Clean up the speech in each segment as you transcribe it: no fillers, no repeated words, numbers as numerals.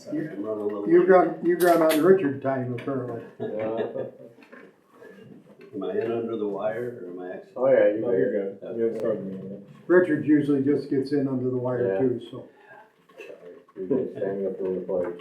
I'm running a little. You got on Richard time apparently. Am I in under the wire or am I actually? Oh, yeah, No, you're good. You haven't started the meeting yet. Richard usually just gets in under the wire Yeah. too, so. You're just standing up doing the pledge.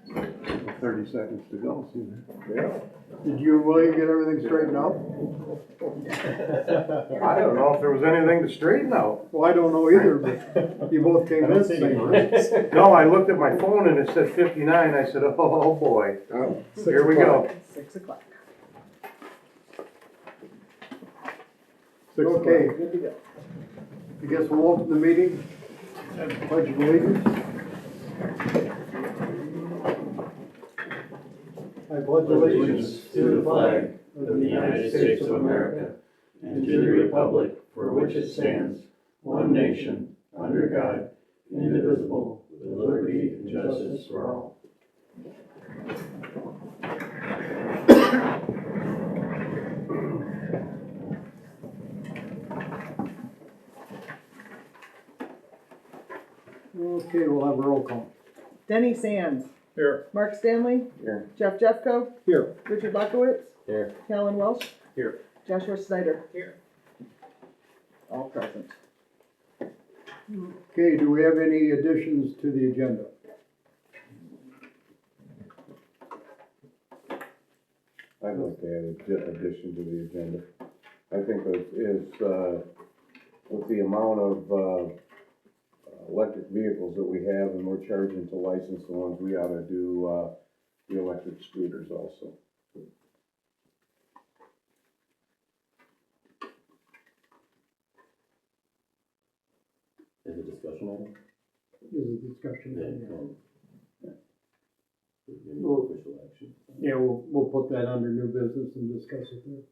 About 30 seconds to go, see there. Yeah. Did you, William, get everything straightened out? I don't know if there was anything to straighten out. Well, I don't know either, but you both came in the same time. No, I looked at my phone and it said 59, I said, oh boy, here we go. 6 o'clock. Okay, Good to go. I guess we'll open the meeting. Pledge of allegiance. I pledge Allegiance to the flag of the United States of America and to the republic for which it stands, one nation, under God, indivisible, with liberty and justice for all. Okay, we'll have a roll call. Denny Sands. Here. Mark Stanley. Here. Jeff Jeffco. Here. Richard Luckowitz. Here. Callan Welsh. Here. Joshua Snyder. Here. All present. Okay, do we have any additions to the agenda? I'd like to add an addition to the agenda. I think with the amount of electric vehicles that we have and we're charging to license the ones, we ought to do the electric scooters also. Is it discussion item? Is a discussion. No official action. Yeah, we'll put that under new business and discuss it there.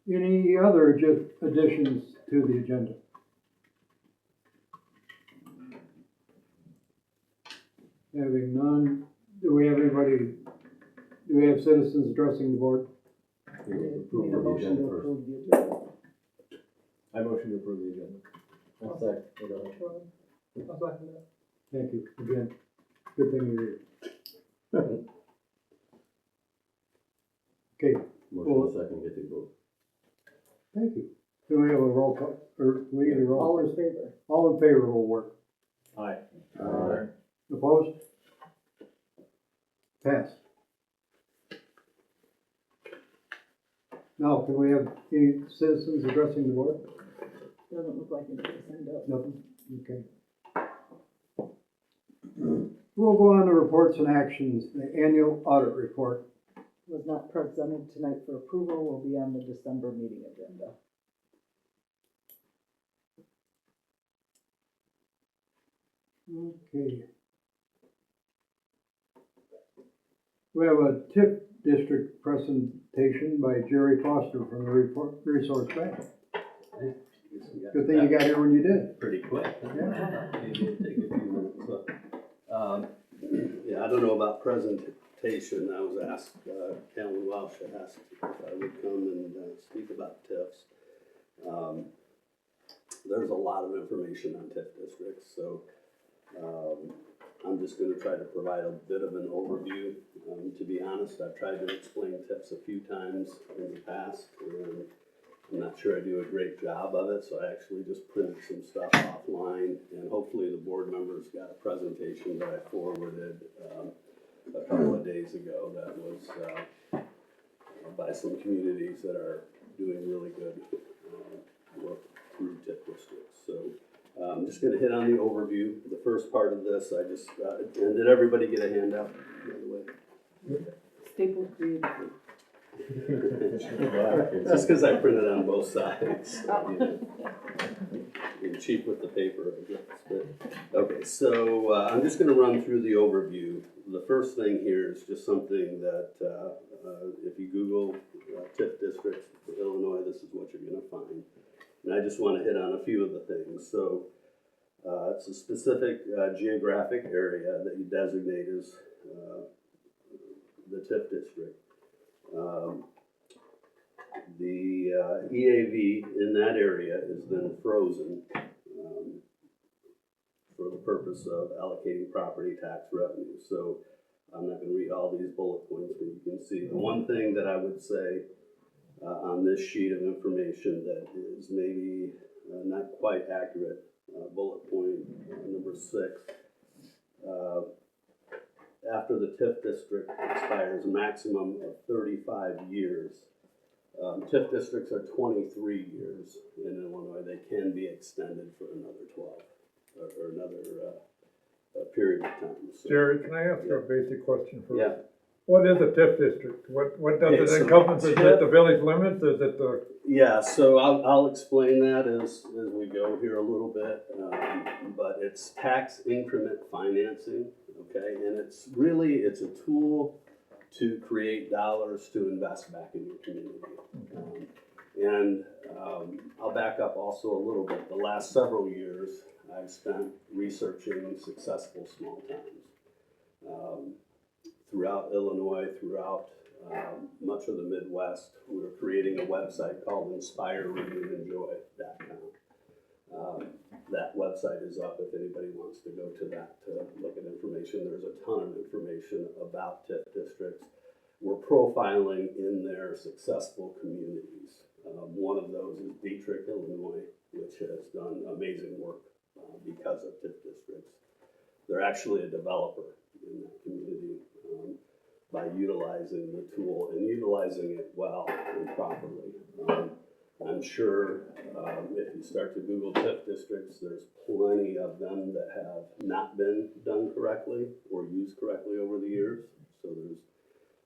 Any other additions to the agenda? Having none, do we have citizens addressing the board? We'll Need approve a the motion agenda to first. approve the agenda. I motion to approve the agenda. I'll second. Thank you, again, good thing you're here. Okay, Motion second, get the vote. thank you. Do we have a roll call, or we need a roll? All in favor? All in favor will work. Aye. Opposed? Passed. Now, can we have any citizens addressing the board? Doesn't look like anything signed up. Nothing? Okay. We'll go on to reports and actions. The annual audit report. Was not presented tonight for approval, will be on the December meeting agenda. Okay. We have a TIP district presentation by Jerry Foster from the Resource Bank. Good thing you got here when you did. Pretty quick. Huh? Yeah. Maybe it'll take a few minutes. So, yeah, I don't know about presentation. I was asked, Callan Welsh asked if I would come and speak about TIFs. There's a lot of information on TIF districts, so I'm just going to try to provide a bit of an overview. To be honest, I've tried to explain TIFs a few times in the past, and I'm not sure I do a great job of it, so I actually just printed some stuff offline, and hopefully the board members got a presentation that I forwarded a couple of days ago that was by some communities that are doing really good work through TIF districts. So I'm just going to hit on the overview. The first part of this, I just, and did everybody get a handout, by the way? Stapled creatively. Just because I printed on both sides. So, you know, being cheap with the paper, I guess. But, okay, so I'm just going to run through the overview. The first thing here is just something that if you Google TIF districts for Illinois, this is what you're going to find. And I just want to hit on a few of the things. So it's a specific geographic area that you designate as the TIF district. The EAV in that area has been frozen for the purpose of allocating property tax revenue. So I'm not going to read all these bullet points, but you can see the one thing that I would say on this sheet of information that is maybe not quite accurate, bullet point number 6. After the TIF district expires a maximum of 35 years, TIF districts are 23 years in Illinois. They can be extended for another 12 or another period of time. So, Jerry, can I ask you a basic question first? yeah. What is a TIF district? What does Okay, it so encompass? Is it TIF the village limits? Is it the, Yeah, so I'll explain that as we go here a little bit, but it's tax increment financing, okay? And it's a tool to create dollars to invest back in your community. I'll back up also a little bit. The last several years, I've spent researching successful small towns. Throughout Illinois, throughout much of the Midwest, we were creating a website called InspireRenewEnjoy.com. That website is up if anybody wants to go to that to look at information. There's a ton of information about TIF districts. We're profiling in their successful communities. One of those is Dietrich, Illinois, which has done amazing work because of TIF districts. They're actually a developer in that community. By utilizing the tool and utilizing it well and properly. I'm sure if you start to Google TIF districts, there's plenty of them that have not been done correctly or used correctly over the years. So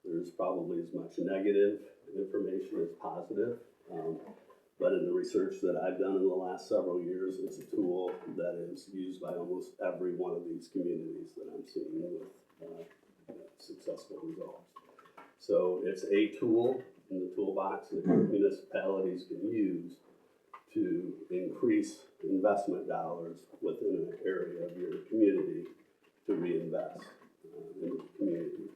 there's probably as much negative information as positive. But in the research that I've done in the last several years, it's a tool that is used by almost every one of these communities that I'm seeing with successful results. So it's a tool in the toolbox that municipalities can use to increase investment dollars within an area of your community to reinvest in the community.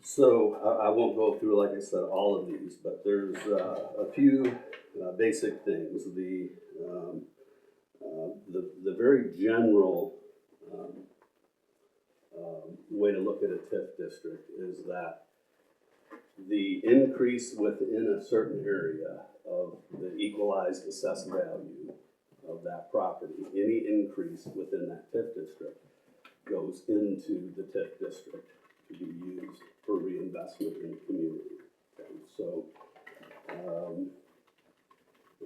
So I won't go through, like I said, all of these, but there's a few basic things. The very general way to look at a TIF district is that the increase within a certain area of the equalized assessed value of that property, any increase within that TIF district goes into the TIF district to be used for reinvestment in the community. Okay, so,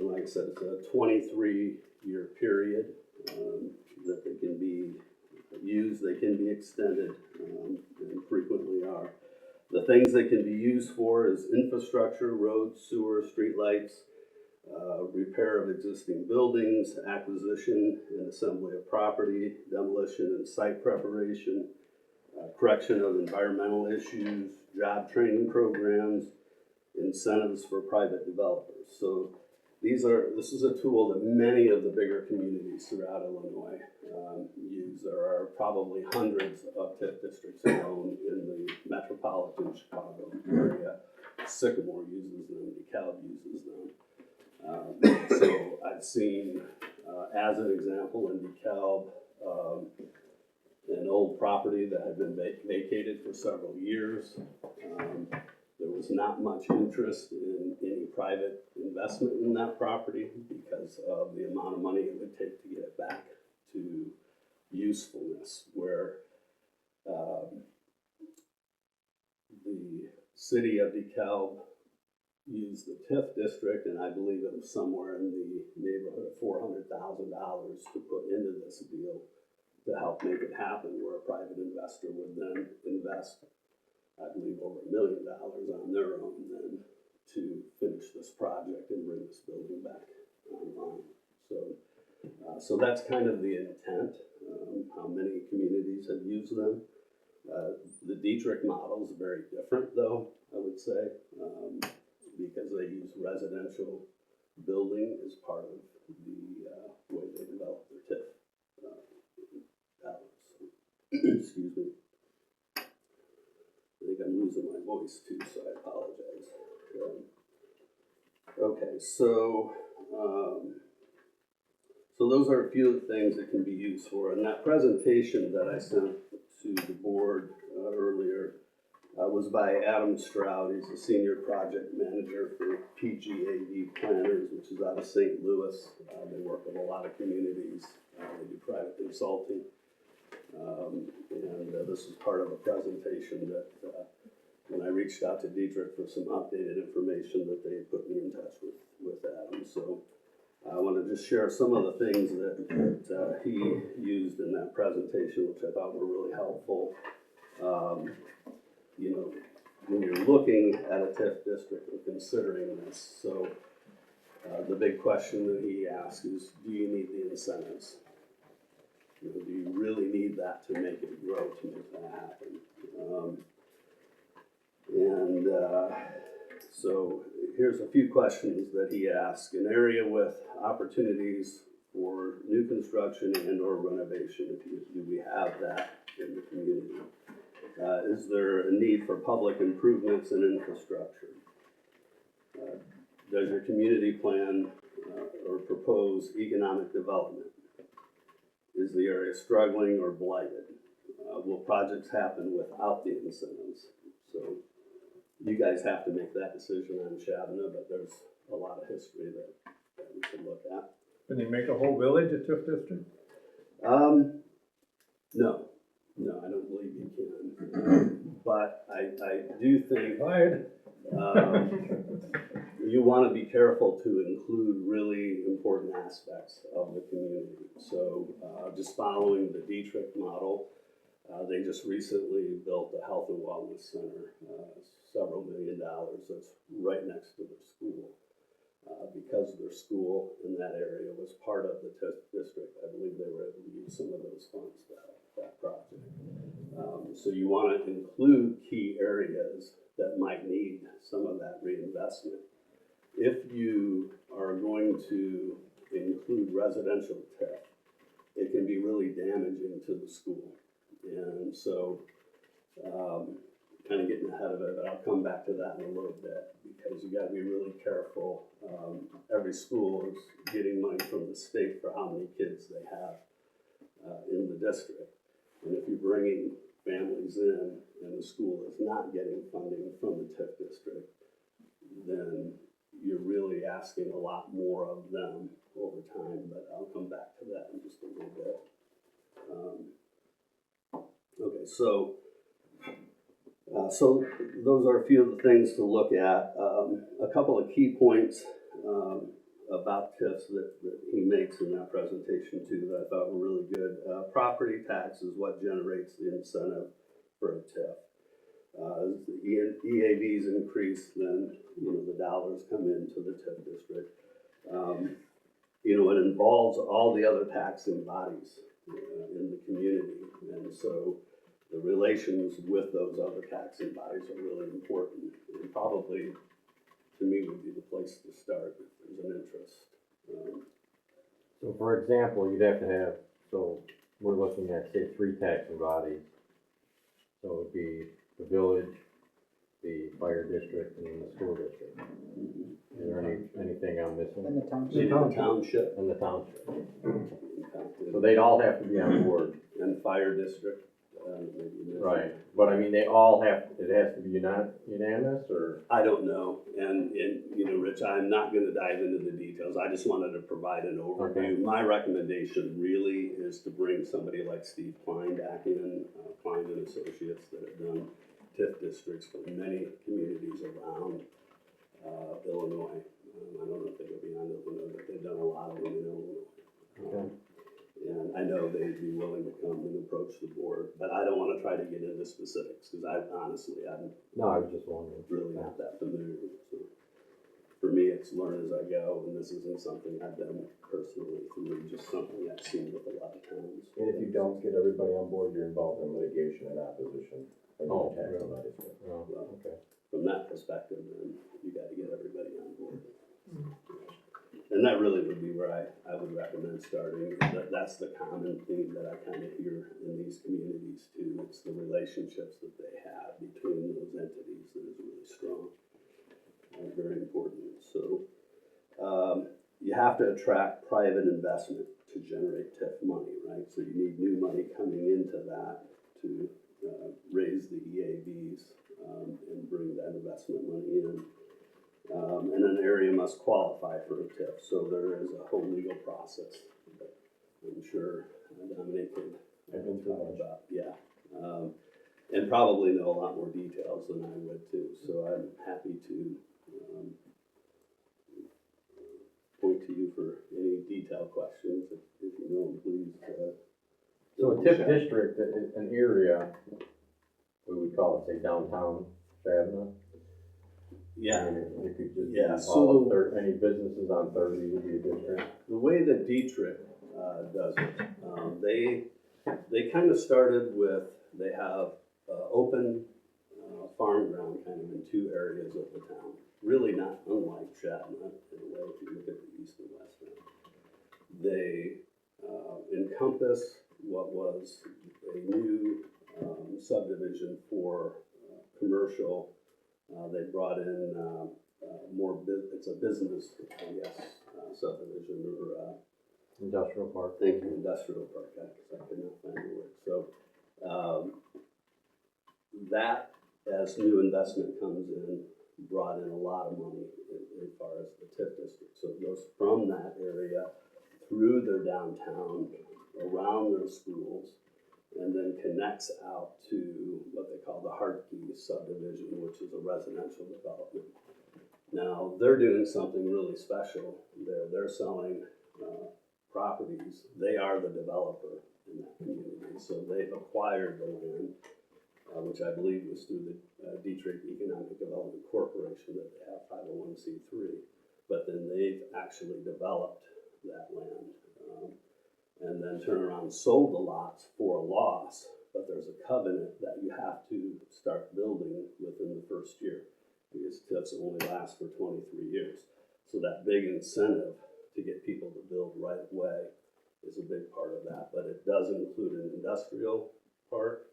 like I said, it's a 23-year period that they can be used, they can be extended, and frequently are. The things they can be used for is infrastructure, roads, sewer, streetlights, repair of existing buildings, acquisition and assembly of property, demolition and site preparation, correction of environmental issues, job training programs, incentives for private developers. So this is a tool that many of the bigger communities throughout Illinois use. There are probably hundreds of TIF districts alone in the metropolitan Chicago area. Sycamore uses them, DeKalb uses them. So I've seen, as an example, in DeKalb, an old property that had been vacated for several years. There was not much interest in any private investment in that property because of the amount of money it would take to get it back to usefulness, where the city of DeKalb used the TIF district, and I believe it was somewhere in the neighborhood of $400,000 to put into this deal to help make it happen, where a private investor would then invest, I believe, over $1 million on their own then to finish this project and bring this building back online. So that's kind of the intent, how many communities have used them. The Dietrich model is very different, though, I would say. because they use residential building as part of the, way they develop their TIF. Balance. Excuse me. I think I'm losing my voice too, so I apologize. Okay, so those are a few of the things that can be used for. And that presentation that I sent to the board earlier was by Adam Stroud. He's a senior project manager for PGAV Planners, which is out of St. Louis. They work with a lot of communities. They do private consulting. And this is part of a presentation that when I reached out to Dietrich for some updated information, that they put me in touch with Adam. So I want to just share some of the things that he used in that presentation, which I thought were really helpful. You know, when you're looking at a TIF district and considering this, so the big question that he asked is, do you need the incentives? You know, do you really need that to make it grow, to make that happen? So here's a few questions that he asked. An area with opportunities for new construction and or renovation, do we have that in the community? Is there a need for public improvements and infrastructure? Does your community plan or propose economic development? Is the area struggling or blighted? Will projects happen without the incentives? So you guys have to make that decision on Shabbona, but there's a lot of history that we can look at. Can you make a whole village a TIF district? No, I don't believe you can. But I do think you want to be careful to include really important aspects of the community. So just following the Dietrich model, they just recently built a health and wellness center, several $1 million that's right next to their school. Because their school in that area was part of the TIF district, I believe they were able to use some of those funds for that project. So you want to include key areas that might need some of that reinvestment. If you are going to include residential TIF, it can be really damaging to the school. And so, kind of getting ahead of it, but I'll come back to that in a little bit, because you got to be really careful. Every school is getting money from the state for how many kids they have in the district. And if you're bringing families in and the school is not getting funding from the TIF district, then you're really asking a lot more of them over time, but I'll come back to that in just a little bit. Okay, so those are a few of the things to look at. A couple of key points about TIFs that he makes in that presentation too that I thought were really good. Property tax is what generates the incentive for a TIF. As the EAVs increase, then the dollars come into the TIF district. It involves all the other taxing bodies in the community, and so the relations with those other taxing bodies are really important, and probably to me would be the place to start if there's an interest. So for example, you'd have to have, so we're looking at, say, 3 taxing bodies. So it would be the village, the fire district, and the school district. Is there anything I'm missing? In the township. Maybe the township. And the township. So they'd all have to be on board. And fire district. Maybe. Right, but I mean, it has to be unanimous, or? I don't know, and Rich, I'm not gonna dive into the details, I just wanted to provide an overview. Okay. My recommendation really is to bring somebody like Steve Klein back in, Klein and Associates, that have done TIF districts for many communities around Illinois. I don't know if they go beyond Illinois, but they've done a lot of them in Illinois. Okay. And I know they'd be willing to come and approach the board, but I don't want to try to get into specifics, because I'm No, I was just wondering. really not that familiar. So for me, it's learn as I go, and this isn't something I've done personally. For me, just something I've seen with a lot of towns. And if you don't get everybody on board, you're involved in litigation and opposition. Oh, Tax really? somebody. Oh, okay. From that perspective, then you gotta get everybody on board. And that really would be where I would recommend starting. That's the common theme that I kind of hear in these communities too. It's the relationships that they have between those entities that is really strong. Very important. So you have to attract private investment to generate TIF money, right? So you need new money coming into that to raise the EAVs and bring that investment money in. And an area must qualify for a TIF, so there is a whole legal process that I'm sure Dominic can talk about. Yeah, and probably know a lot more details than I would too. So I'm happy to point to you for any detailed questions. If you know them, please. So a TIF district, an area, we would call it, say, downtown Shabbona. Yeah. It could just be Yeah, all of any businesses on 30 would be a district. The way that Dietrich does it, they kind of started with, they have open farm ground kind of in two areas of the town. Really not unlike Shabbona in a way if you look at the east and west end. They encompass what was a new subdivision for commercial. They brought in more, it's a business, I guess, subdivision or Industrial park. thank you, industrial park, I could not find the word. So that, as new investment comes in, brought in a lot of money as far as the TIF district. So it goes from that area through their downtown, around their schools, and then connects out to what they call the Hartke subdivision, which is a residential development. Now, they're doing something really special there. They're selling properties. They are the developer in that community. So they've acquired the land, which I believe was through the Dietrich Economic Development Corporation that they have 501c3. But then they've actually developed that land. And then turn around and sold the lots for a loss, but there's a covenant that you have to start building within the first year, because TIFs only last for 23 years. So that big incentive to get people to build right away is a big part of that, but it does include an industrial park,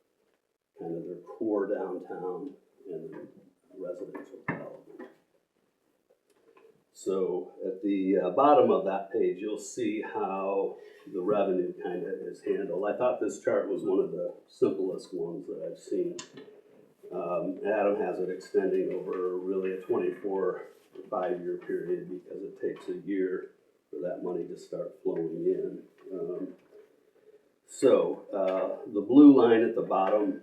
kind of their core downtown, and then residential development. So at the bottom of that page, you'll see how the revenue kind of is handled. I thought this chart was one of the simplest ones that I've seen. Adam has it extending over really a 24 or 5-year period because it takes a year for that money to start flowing in. The blue line at the bottom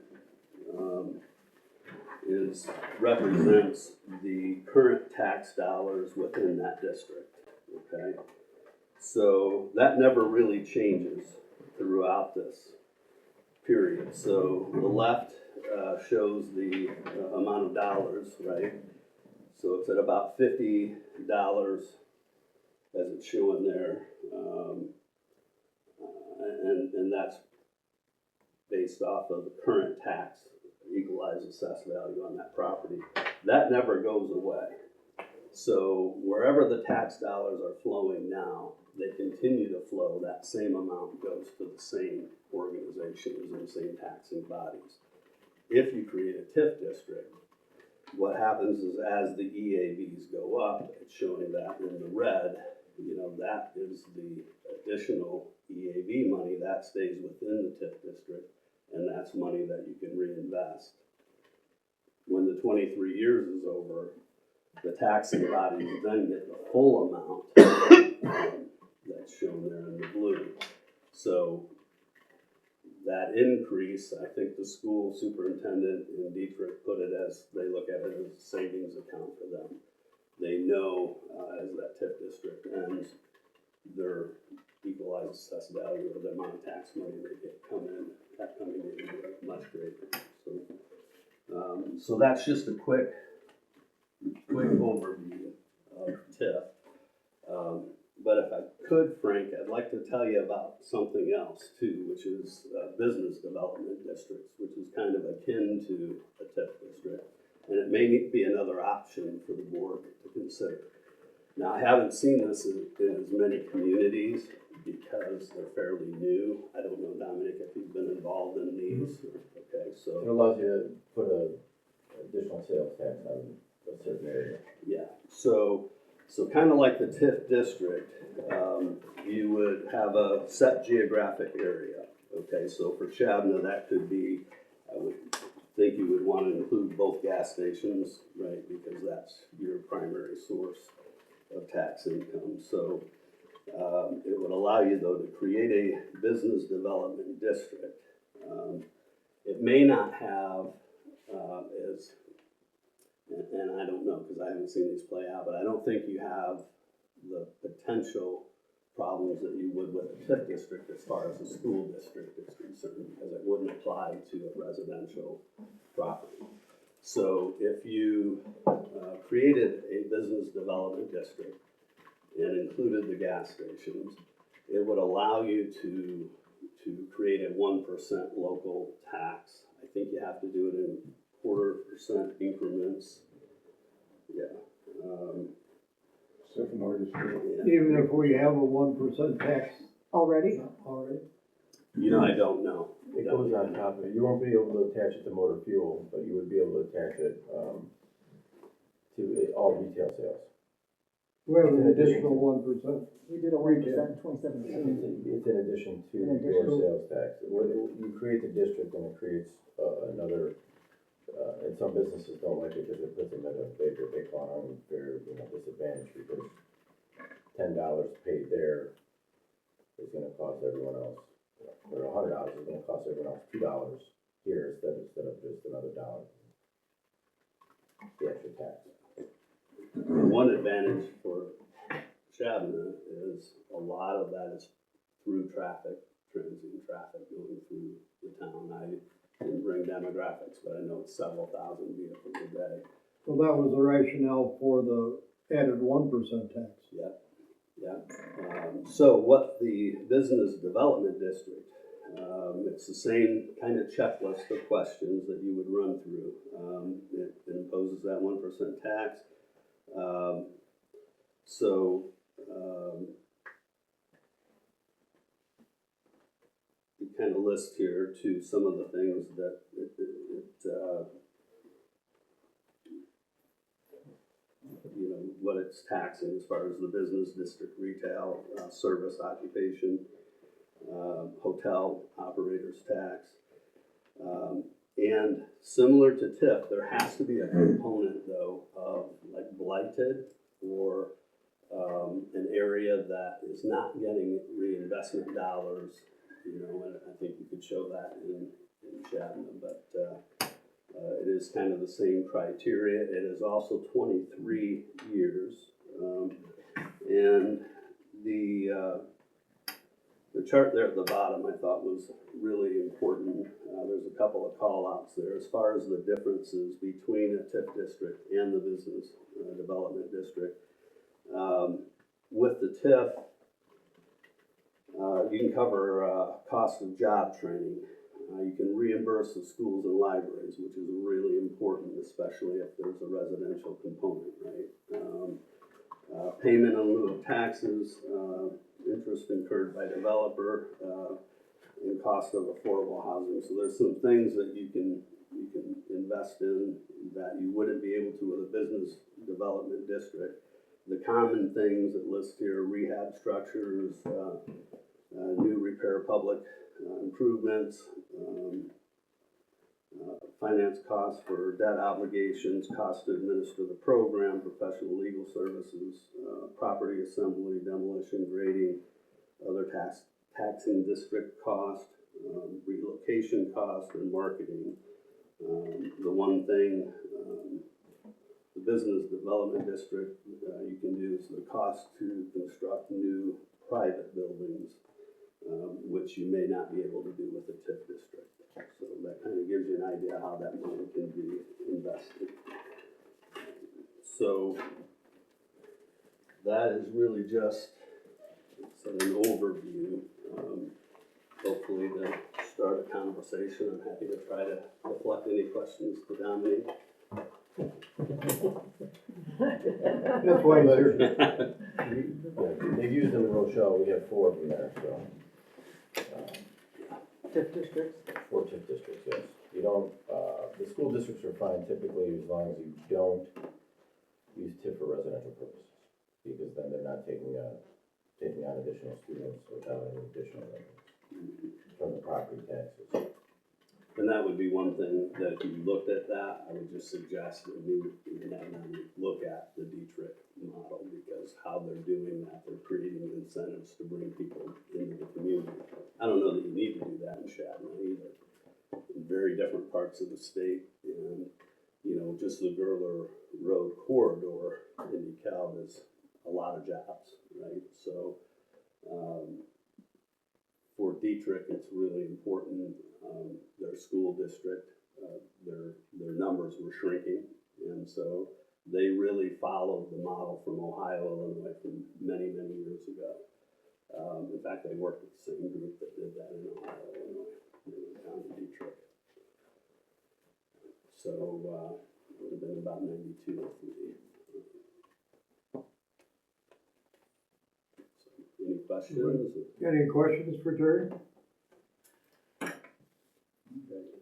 represents the current tax dollars within that district, okay? So that never really changes throughout this period. So the left shows the amount of dollars, right? So it's at about $50 as it's showing there. And that's based off of the current tax equalized assessed value on that property. That never goes away. So wherever the tax dollars are flowing now, they continue to flow. That same amount goes to the same organizations and same taxing bodies. If you create a TIF district, what happens is as the EAVs go up, it's showing that in the red, that is the additional EAV money that stays within the TIF district, and that's money that you can reinvest. When the 23 years is over, the taxing bodies then get the full amount that's shown there in the blue. So that increase, I think the school superintendent in Dietrich put it as, they look at it as a savings account for them. They know as that TIF district ends, their equalized assessed value or the amount of tax money they get coming in is much greater. So that's just a quick overview of TIF. But if I could, Frank, I'd like to tell you about something else too, which is business development districts, which is kind of akin to a TIF district. And it may be another option for the board to consider. Now, I haven't seen this in as many communities because they're fairly new. I don't know, Dominic, if you've been involved in these. Okay, It so, allows you to put a additional sales tax on a certain area. yeah, so kind of like the TIF district, you would have a set geographic area. Okay, so for Shabbona, that could be, I would think you would want to include both gas stations, right? Because that's your primary source of tax income. So it would allow you, though, to create a business development district. It may not have as, and I don't know because I haven't seen these play out, but I don't think you have the potential problems that you would with a TIF district as far as a school district is concerned, because it wouldn't apply to a residential property. So if you created a business development district and included the gas stations, it would allow you to create a 1% local tax. I think you have to do it in 0.25% increments. Yeah. Sycamore district. Yeah. Even if we have a 1% tax Already? already? You know, I don't know. It goes on top of it. You won't be able to attach it to motor fuel, but you would be able to attach it, to all retail sales. We have an additional 1%. We did a 1% in 2017. It's in addition to In your addition. sales tax. You create the district and it creates another, and some businesses don't like it because it puts them at a bigger, unfair, disadvantage because $10 paid there is gonna cost everyone else, or $100 is gonna cost everyone else $2 here instead of just another dollar. The extra tax. One advantage for Shabbona is a lot of that is through traffic, transient traffic going through the town. I didn't bring demographics, but I know it's several thousand vehicles a day. Well, that was the rationale for the added 1% tax. Yeah. So what the business development district, it's the same kind of checklist of questions that you would run through. It imposes that 1% tax. You kind of list here too some of the things that what it's taxing as far as the business district, retail, service occupation, hotel operators tax. And similar to TIF, there has to be a component though of like blighted or an area that is not getting reinvestment dollars, and I think you could show that in Shabbona, but it is kind of the same criteria. It is also 23 years, and the chart there at the bottom I thought was really important. There's a couple of call-outs there as far as the differences between a TIF district and the business development district. With the TIF, you can cover cost of job training. You can reimburse the schools and libraries, which is really important, especially if there's a residential component, right? Payment in lieu of taxes, interest incurred by developer, and cost of affordable housing. So there's some things that you can invest in that you wouldn't be able to with a business development district. The common things that list here: rehab structures, new repair public improvements, finance costs for debt obligations, cost to administer the program, professional legal services, property assembly, demolition, grading, other taxing district cost, relocation cost, and marketing. The one thing the business development district you can do is the cost to construct new private buildings, which you may not be able to do with a TIF district. So that kind of gives you an idea how that money can be invested. So that is really just an overview. Hopefully to start a conversation. I'm happy to try to deflect any questions to Dominique. That's why he's here. They've used them in Rochelle, we have 4 of them there, so. TIF districts? 4 TIF districts, yes. You don't, the school districts are fine typically as long as you don't use TIF for residential purposes. Because then they're not taking on additional students without any additional revenue from the property taxes. And that would be one thing that if you looked at that, I would just suggest that we look at the Dietrich model, because how they're doing that, they're creating incentives to bring people into the community. I don't know that you need to do that in Shabbona either. In very different parts of the state, and just the Gurler Road corridor in DeKalb is a lot of jobs, right? So for Dietrich, it's really important. Their school district, their numbers were shrinking, and so they really followed the model from Ohio, Illinois, from many, many years ago. In fact, they worked with the same group that did that in Ohio, Illinois, down in Dietrich. So it would have been about 92 or 3. So, any questions? Any questions for Jerry?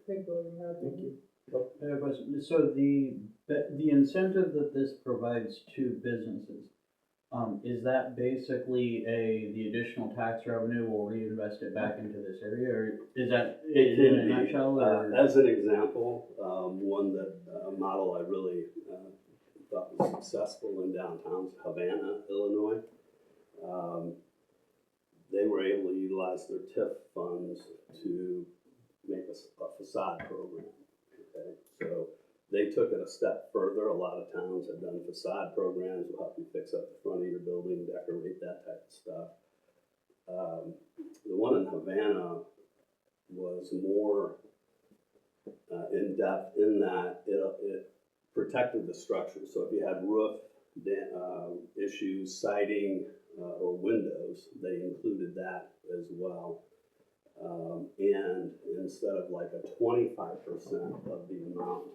Thank you. I have a question. So the incentive that this provides to businesses, is that basically the additional tax revenue will reinvest it back into this area, or is that It in can a be. nutshell? Or? As an example, one that model I really thought was successful in downtown Havana, Illinois. They were able to utilize their TIF funds to make a facade program. Okay, so they took it a step further. A lot of towns have done facade programs, will help you fix up the front of your building, decorate, that type of stuff. The one in Havana was more in depth in that it protected the structure. So if you had roof issues, siding, or windows, they included that as well. And instead of like a 25% of the amount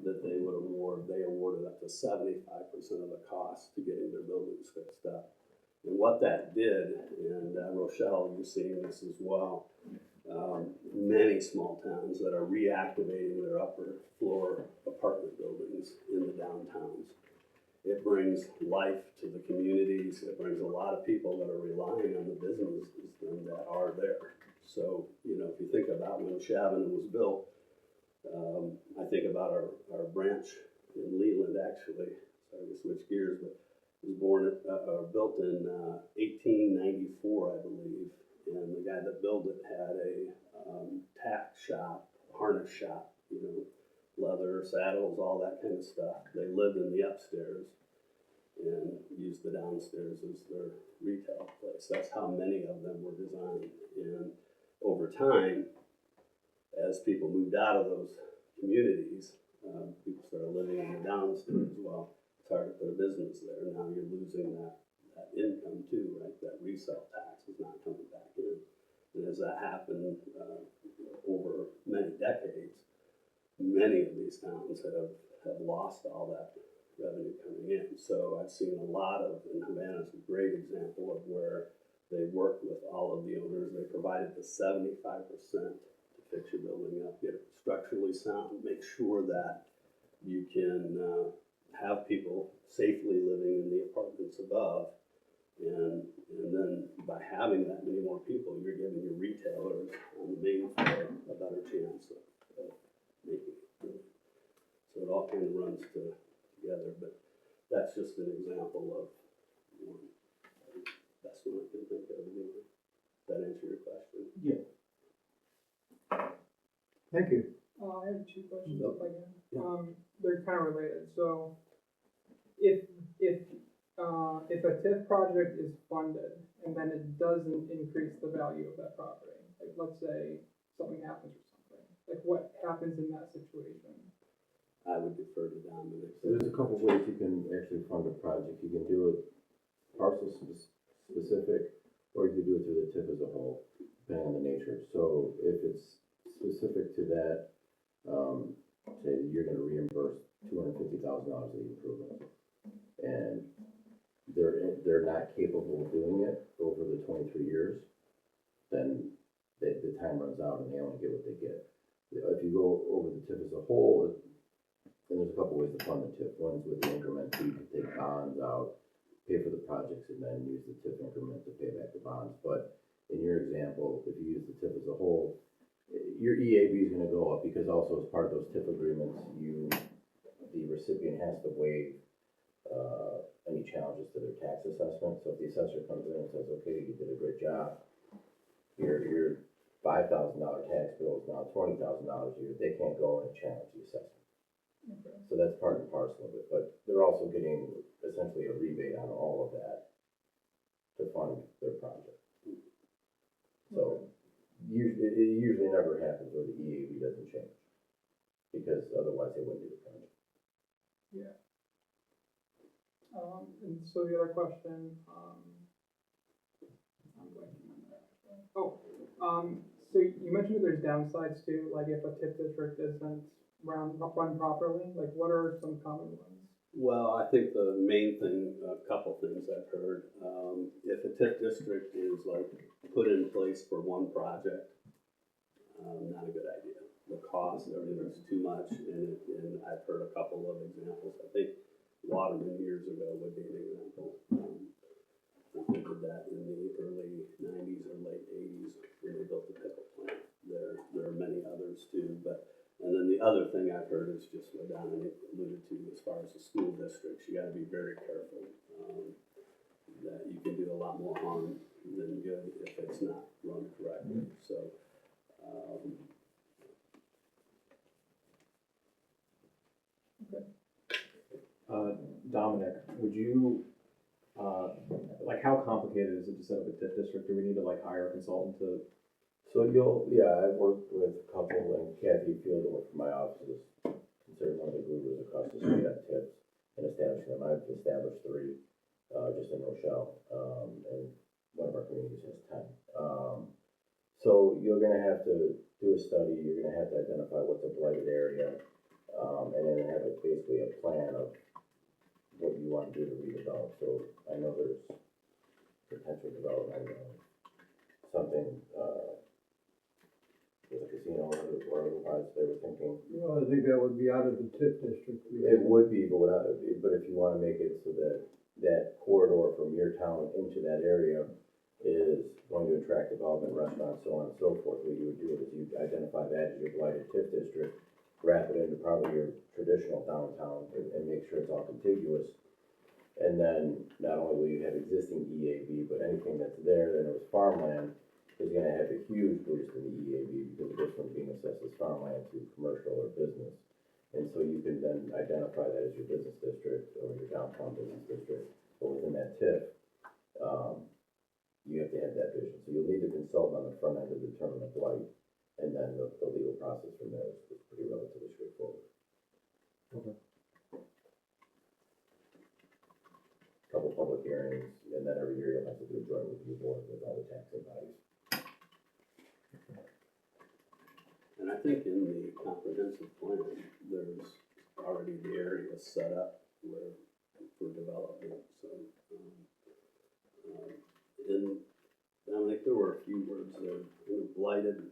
that they would award, they awarded up to 75% of the cost to getting their buildings fixed up. And what that did, and Rochelle, you're seeing this as well, many small towns that are reactivating their upper floor apartment buildings in the downtowns. It brings life to the communities. It brings a lot of people that are relying on the businesses and that are there. So, if you think about when Shabbona was built, I think about our branch in Leland, actually. Sorry to switch gears, but it was built in 1894, I believe. And the guy that built it had a tack shop, harness shop, leather, saddles, all that kind of stuff. They lived in the upstairs and used the downstairs as their retail place. That's how many of them were designed. And over time, as people moved out of those communities, people started living in the downstairs. Well, it's hard to put a business there. Now you're losing that income too, right? That resale tax is not coming back in. And as that happened over many decades, many of these towns have lost all that revenue coming in. So I've seen a lot of, and Havana's a great example of where they worked with all of the owners. They provided the 75% to fix your building up, get it structurally sound, make sure that you can have people safely living in the apartments above. And then by having that many more people, you're giving your retailers on the main floor a better chance of making it. So it all kind of runs together, but that's just an example of one. That's what I can think of anyway. Does that answer your question? Yeah. Thank you. I have 2 questions if I can. Yeah. They're kind of related. So if a TIF project is funded and then it doesn't increase the value of that property, like let's say something happens or something, like what happens in that situation? I would defer to Dominic. There's a couple ways you can actually fund a project. You can do it parcel specific, or you can do it through the TIF as a whole, depending on the nature. So if it's specific to that, say you're going to reimburse $250,000 of the improvement. And they're not capable of doing it over the 23 years, then the time runs out and they only get what they get. If you go over the TIF as a whole, then there's a couple ways to fund the TIF. One's with the increment, so you can take bonds out, pay for the projects, and then use the TIF increment to pay back the bonds. But in your example, if you use the TIF as a whole, your EAV is gonna go up, because also as part of those TIF agreements, the recipient has to waive any challenges to their tax assessment. So if the assessor comes in and says, okay, you did a great job, your $5,000 tax bill is now $20,000 a year, they can't go in and challenge the assessment. Okay. So that's part and parcel of it, but they're also getting essentially a rebate on all of that to fund their project. So it usually never happens where the EAV doesn't change, because otherwise they wouldn't do the project. Yeah. And so the other question, I'm blanking on that. So you mentioned that there's downsides too, like if a TIF district isn't run properly, like what are some common ones? Well, I think the main thing, a couple things I've heard, if a TIF district is like put in place for one project, not a good idea. The cost, everything's too much, and I've heard a couple of examples. I think Waterman years ago would be an example. They did that in the early 90s or late 80s when they built the pickle plant. There are many others too, and then the other thing I've heard is just what Dominic alluded to as far as the school districts. You got to be very careful that you can do a lot more harm than good if it's not run correctly. So. Dominic, would you, like, how complicated is it to set up a TIF district? Do we need to like hire a consultant to? So I've worked with a couple, and Kathy Field worked for my office, considered one of the gurus across the street on TIFs and establishing them. I've established 3, just in Rochelle, and one of our communities has 10. So you're gonna have to do a study, you're gonna have to identify what's a blighted area, and then have basically a plan of what you want to do to redevelop. So I know there's potential development of something, with a casino or otherwise they were thinking. Well, I think that would be out of the TIF district. It would be, but if you want to make it so that that corridor from your town into that area is going to attract development, restaurants, so on and so forth, what you would do is you identify that as your blighted TIF district, wrap it into probably your traditional downtown and make sure it's all contiguous. And then not only will you have existing EAV, but anything that's there that was farmland is gonna have a huge boost in the EAV because it goes from being assessed as farmland to commercial or business. And so you can then identify that as your business district or your downtown business district. But within that TIF, you have to have that vision. So you'll need to consult on the front end to determine the blight. And then the legal process from there is pretty relatively straightforward. Okay. Couple public hearings, and then every year you'll have to do a joint review board with all the taxing bodies. And I think in the comprehensive plan, there's already the area set up for development. So, and I think there were a few words there, blighted.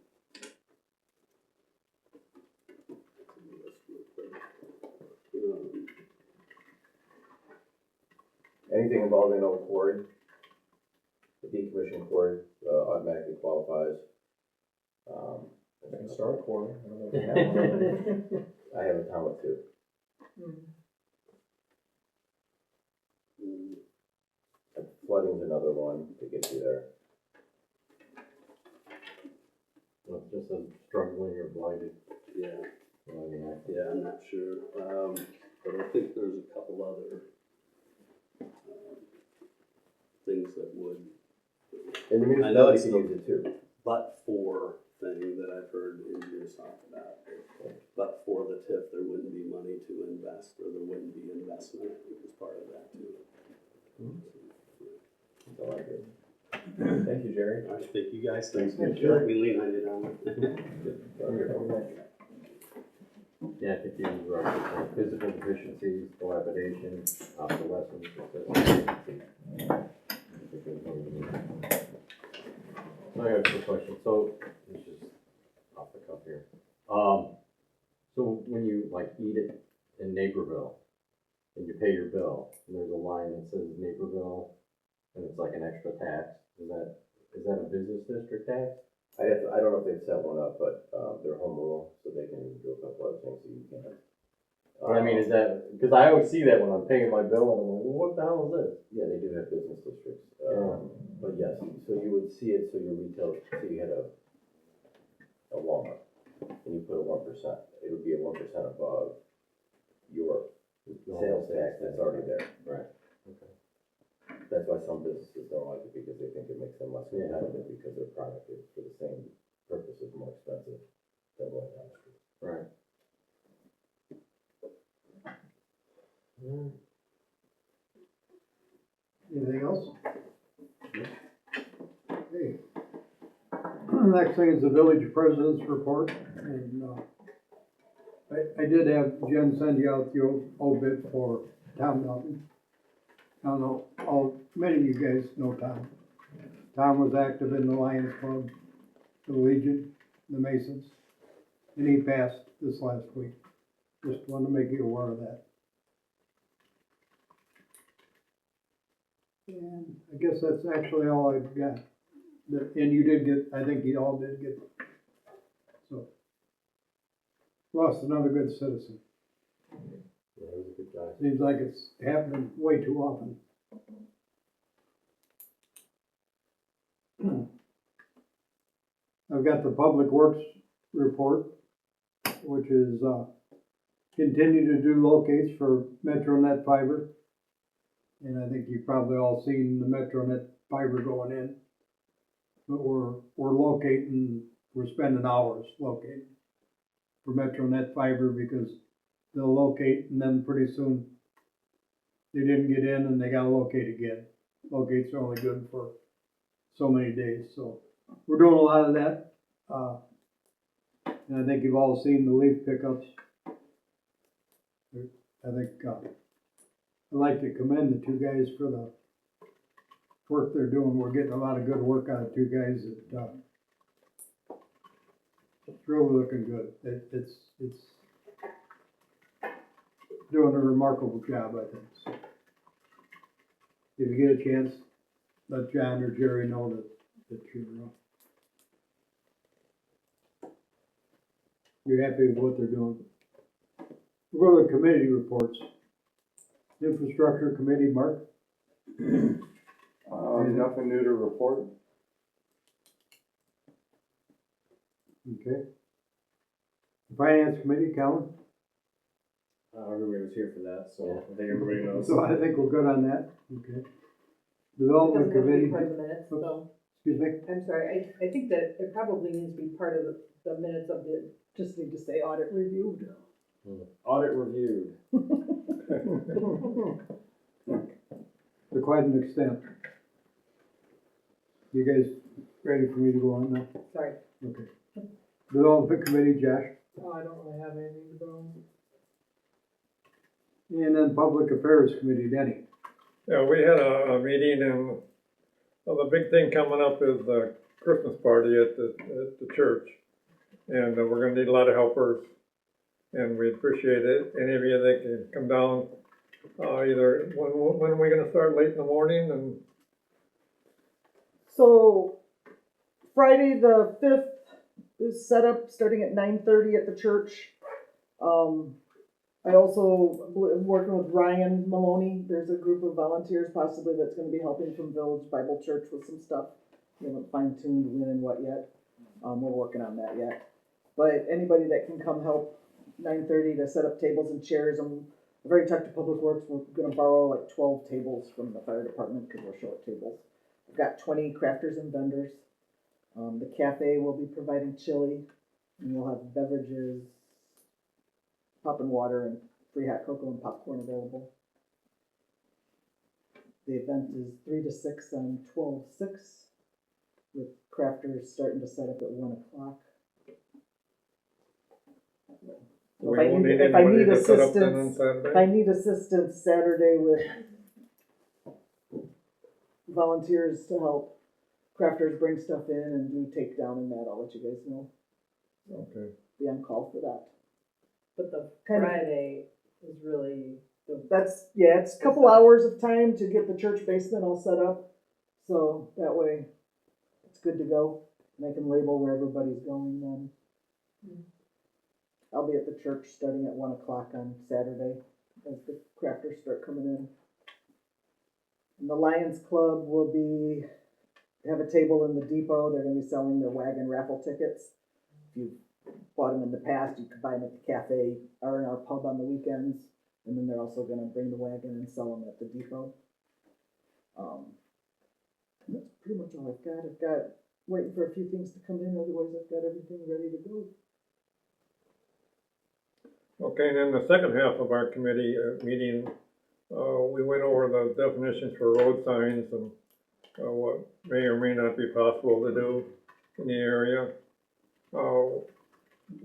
Anything involving an old quarry, the decommissioned quarry, automatically qualifies. I can start a quarry. I don't know if we have one. I have a town with 2. Flooding's another one to get you there. Well, it just says struggling or blighted. Yeah, I'm not sure. But I think there's a couple other things that would. And the I know municipality it's can use it too. but for thing that I've heard engineers talk about. But for the TIF, there wouldn't be money to invest, or there wouldn't be investment. I think was part of that too. That's all I did. Thank you, Jerry. All right, thank you guys. Thanks. Thanks, Jerry. We lean on you down there. Yeah, I think the ones are like physical deficiencies, dilapidation, obsolescence, excessive vacancy. So I have a quick question, so, this is off the cuff here. So when you like eat it in Naperville, and you pay your bill, and there's a line that says Naperville, and it's like an extra tax, is that a business district tax? I don't know if they've set one up, but, they're home rule, so they can do a couple other things that you can't. But I mean, is that, because I always see that when I'm paying my bill, and I'm like, well, what the hell is this? Yeah, they do have business districts, Yeah. but yes, so you would see it, so your retail, so you had a Walmart, and you put a 1%, it would be a 1% above your sales tax that's already there. Right, okay. That's why some businesses don't like it, because they think it makes them less Yeah. competitive, because their product is, for the same purpose, is more expensive than what down the street. Right. Anything else? Okay. Next thing is the village president's report, and, I did have Jen send you out the obit for Tom Melton. I don't know, many of you guys know Tom. Tom was active in the Lions Club, the Legion, the Masons, and he passed this last week. Just wanted to make you aware of that. And I guess that's actually all I've got. And you did get, I think you all did get, so. Lost another good citizen. Yeah, it was a good guy. Seems like it's happening way too often. I've got the Public Works report, which is, continue to do locates for MetroNet fiber. And I think you've probably all seen the MetroNet fiber going in. But we're locating, we're spending hours locating for MetroNet fiber, because they'll locate and then pretty soon they didn't get in and they gotta locate again. Locates are only good for so many days, so we're doing a lot of that. And I think you've all seen the leaf pickups. I think, I'd like to commend the two guys for the work they're doing. We're getting a lot of good work out of two guys that, it's really looking good. It's doing a remarkable job, I think. So if you get a chance, let John or Jerry know that you're happy with what they're doing. We'll go to the committee reports. Infrastructure Committee, Mark? Nothing new to report. Okay. Finance Committee, Calvin? Everybody was here for that, so I think everybody knows. So I think we're good on that, okay. Development Committee, Part of the minutes, so, excuse me? I'm sorry, I think that it probably needs to be part of the minutes of the, just need to say audit reviewed. Audit reviewed. To quite an extent. You guys ready for me to go on now? Sorry. Okay. Development Committee, Josh? I don't really have anything to go. And then Public Affairs Committee, Denny? Yeah, we had a meeting, and the big thing coming up is the Christmas party at the church. And we're gonna need a lot of helpers, and we appreciate it. Any of you that can come down, either, when are we gonna start, late in the morning, and So, Friday the 5th is set up, starting at 9:30 at the church. I also am working with Ryan Maloney. There's a group of volunteers possibly that's gonna be helping from Village Bible Church with some stuff. We haven't fine-tuned when and what yet. We're working on that yet. But anybody that can come help 9:30 to set up tables and chairs. I've already talked to Public Works. We're gonna borrow like 12 tables from the fire department because we're short tables. We've got 20 crafters and vendors. The cafe will be providing chili, and we'll have beverages, popping water, and free hot cocoa and popcorn available. The event is 3 to 6 on 12/6, with crafters starting to set up at 1 o'clock. We If I won't need- need if I anybody need to set up then on assistance- If I Saturday? need assistance Saturday with volunteers to help crafters bring stuff in and do takedown and that, I'll let you guys know. Okay. Be on call for that. But the Kind of- Friday is really the, That's, yeah, it's a couple hours of time to get the church basement all set up. So that way it's good to go. And I can label where everybody's going then. I'll be at the church starting at 1 o'clock on Saturday as the crafters start coming in. And the Lions Club will have a table in the depot. They're gonna be selling their wagon raffle tickets. If you bought them in the past, you could buy them at the cafe or in our pub on the weekends. And then they're also gonna bring the wagon and sell them at the depot. That's pretty much all I've got. Waiting for a few things to come in, otherwise I've got everything ready to go. Okay, and then the second half of our committee meeting, we went over the definitions for road signs and what may or may not be possible to do in the area.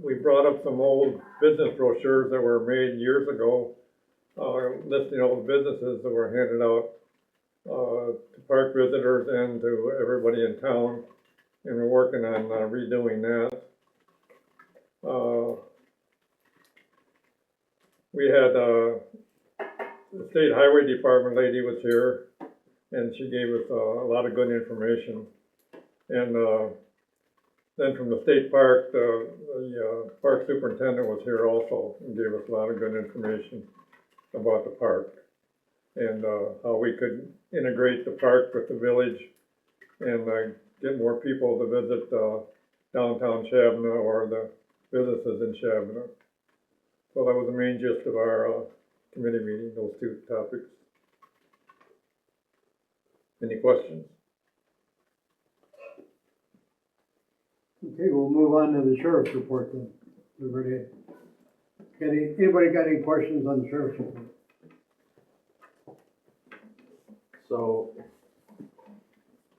We brought up some old business brochures that were made years ago, listing all the businesses that were handed out to park visitors and to everybody in town, and we're working on redoing that. We had the State Highway Department lady was here, and she gave us a lot of good information. And then from the state park, the park superintendent was here also and gave us a lot of good information about the park and how we could integrate the park with the village and get more people to visit downtown Shabbona or the businesses in Shabbona. So that was the main gist of our committee meeting, those two topics. Any questions? Okay, we'll move on to the sheriff's report then. Anybody got any questions on the sheriff's report? So,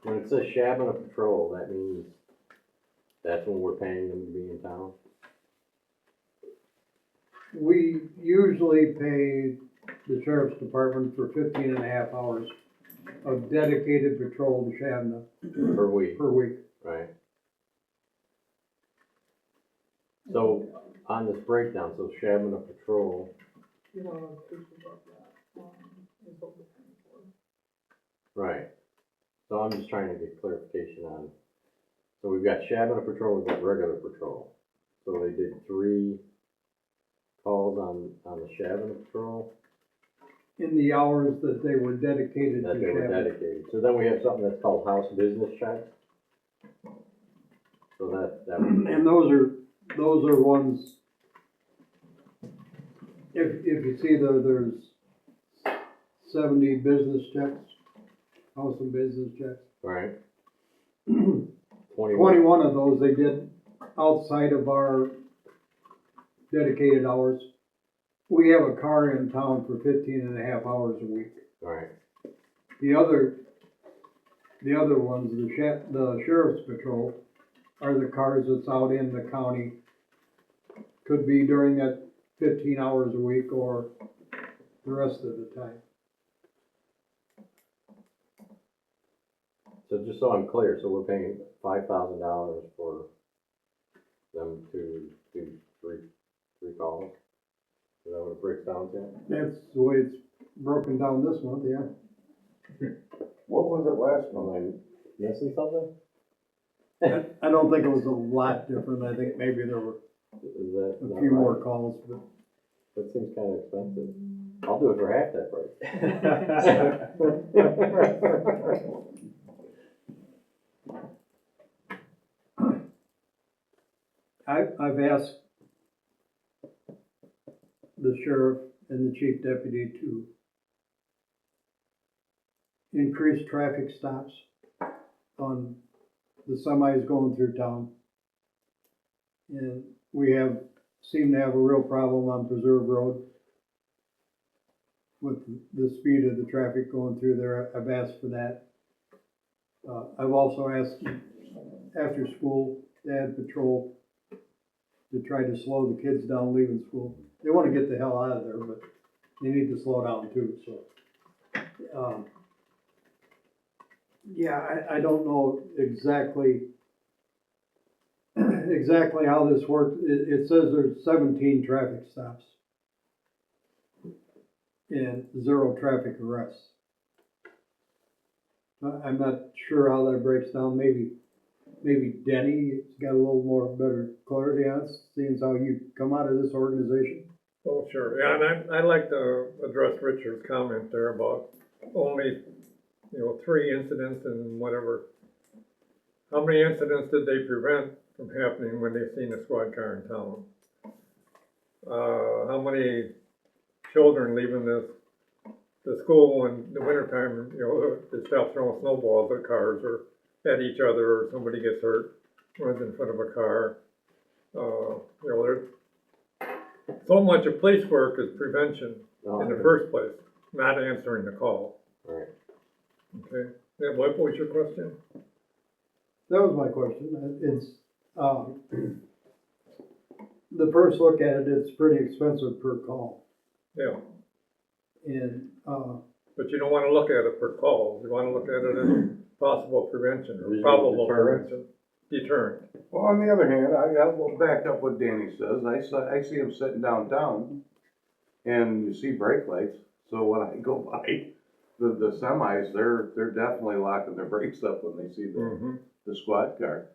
when it says Shabbona Patrol, that means that's when we're paying them to be in town? We usually pay the sheriff's department for 15.5 hours of dedicated patrol to Shabbona Per week, per week. right? So, on this breakdown, so Shabbona Patrol, You know, pictures of that, is what we're paying for. right? So I'm just trying to get clarification on, so we've got Shabbona Patrol, we've got regular patrol. So they did 3 calls on the Shabbona Patrol In the hours that they were dedicated to that they were Shabbona. dedicated. So then we have something that's called house business checks. So that would. And those are ones, if you see there's 70 business checks, house and business checks. Right. 21 of those they did outside of our dedicated hours. We have a car in town for 15.5 hours a week. Right. The other ones, the sheriff's patrol, are the cars that's out in the county. Could be during that 15 hours a week or the rest of the time. So just so I'm clear, so we're paying $5,000 for them to do three calls? Is that what it breaks down to? That's the way it's broken down this month, yeah. What was it last month? Am I missing something? I don't think it was a lot different. I think maybe there were Is that a not few right? more calls, but That seems kind of expensive. I'll do it for half that price. I've asked the sheriff and the chief deputy to increase traffic stops on the semis going through town. And we seem to have a real problem on Preserve Road with the speed of the traffic going through there. I've asked for that. I've also asked after school to add patrol to try to slow the kids down leaving school. They wanna get the hell out of there, but they need to slow down too, so. Yeah, I don't know exactly how this works. It says there's 17 traffic stops and 0 traffic arrests. I'm not sure how that breaks down. Maybe Denny's got a little more better clarity on it, seeing as how you come out of this organization. Oh, sure, yeah, and I'd like to address Richard's comment there about only, 3 incidents and whatever. How many incidents did they prevent from happening when they seen a squad car in town? How many children leaving the school in the wintertime, they stop throwing snowballs at cars or at each other, or somebody gets hurt, runs in front of a car. There's so much of police work is prevention in the first place, not answering the call. Right. Okay, and what was your question? That was my question. It's, the first look at it, it's pretty expensive per call. Yeah, And, but you don't wanna look at it per call, you wanna look at it as possible prevention or Visual probable deterrent. prevention, deterrent. Well, on the other hand, I will back up what Danny says. I see him sitting downtown and you see brake lights. So when I go by the semis, they're definitely locking their brakes up when they see the squad car.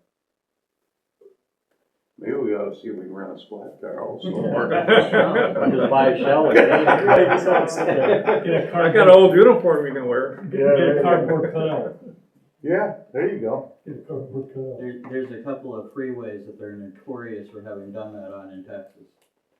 Maybe we ought to see if we can rent a squad car also. Just buy a shell and I got an old uniform you can wear. Get a cardboard cutout. Yeah, there you go. Get a cardboard cutout. There's a couple of freeways that they're notorious for having done that on in Texas.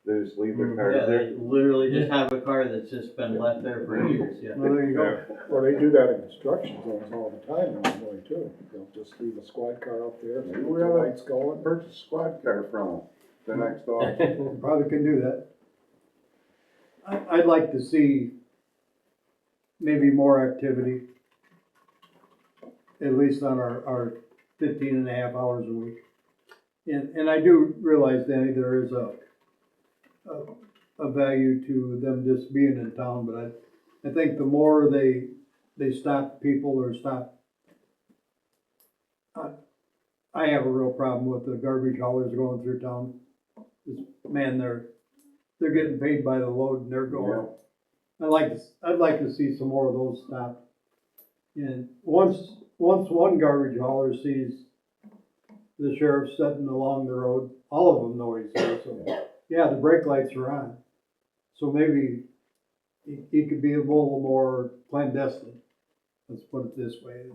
They just leave their cars Yeah, there. they literally just have a car that's just been left there for years, yeah. well, there you go. Well, they do that in construction zones all the time, normally too. They'll just leave a squad car up there, Maybe the we ought lights going. to purchase a squad car from them the next auction. Probably can do that. I'd like to see maybe more activity, at least on our 15 and a half hours a week. And I do realize, Danny, there is a value to them just being in town, but I think the more they stop people or stop, I have a real problem with the garbage haulers going through town. Man, they're getting paid by the load and they're going. I'd like to see some more of those stop. And once one garbage hauler sees the sheriff sitting along the road, all of them know he's there, so, yeah, the brake lights are on. So maybe he could be a little more clandestine, let's put it this way.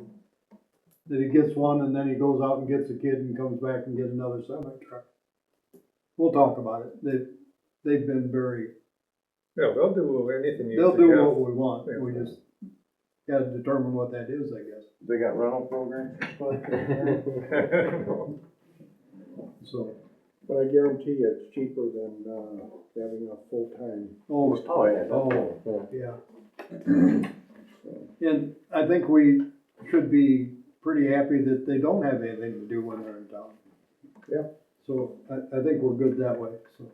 That he gets one and then he goes out and gets a kid and comes back and gets another semi-truck. We'll talk about it. They've been very, Yeah, they'll do anything you they'll do suggest. what we want. Yeah. We just gotta determine what that is, I guess. They got rental programs. So, But I guarantee you, it's cheaper than, having a full-time. oh, yeah. yeah. And I think we should be pretty happy that they don't have anything to do when they're in town. Yeah. So I think we're good that way, so.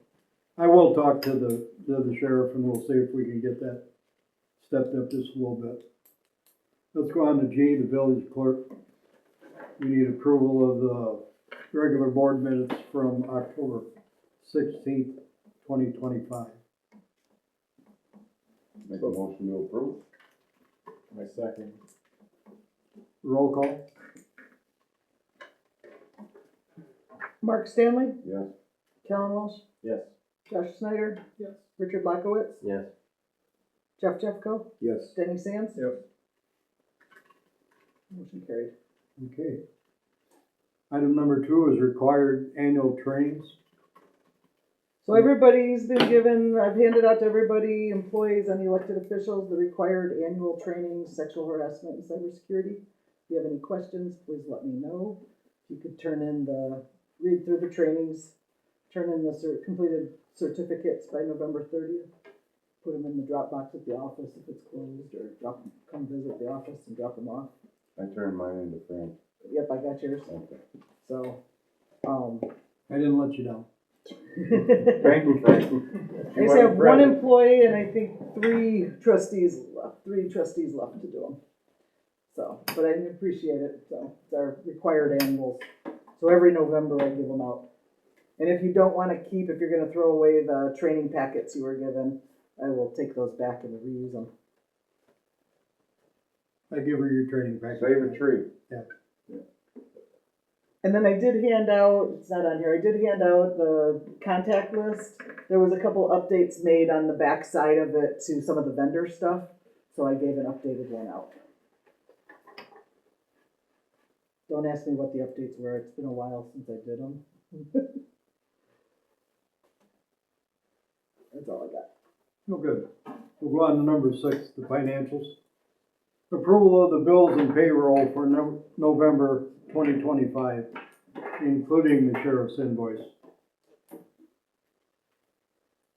I will talk to the sheriff and we'll see if we can get that stepped up just a little bit. Let's go on to G, the village clerk. We need approval of the regular board minutes from October 16th, 2025. Make a motion to approve. My second. Roll call? Mark Stanley, Yes. Kellen Walsh, Yes. Josh Snyder, Yes. Richard Blackowitz, Yes. Jeff Jeffco, Yes. Denny Sands. Yes. Motion carried. Okay. Item number 2 is required annual trainings. So everybody's been given, I've handed out to everybody, employees and elected officials, the required annual training, sexual harassment and cybersecurity. If you have any questions, please let me know. You could read through the trainings, turn in the completed certificates by November 30th. Put them in the drop box at the office if it's closed, or come visit the office and drop them off. I turned mine into Frank. Yep, I got yours. Okay. So, I didn't let you down. Thank you, Frank. I just have one employee and I think three trustees left to do them. So, but I appreciate it, so, it's our required annuals. So every November I give them out. And if you don't wanna keep, if you're gonna throw away the training packets you were given, I will take those back and reuse them. I give her your training package. Save a tree. And then I did hand out, it's not on here, I did hand out the contact list. There was a couple updates made on the back side of it to some of the vendor stuff, so I gave an updated one out. Don't ask me what the updates were, it's been a while since I did them. That's all I got. Oh, good. We'll go on to number 6, the financials. Approval of the bills and payroll for November 2025, including the sheriff's invoice,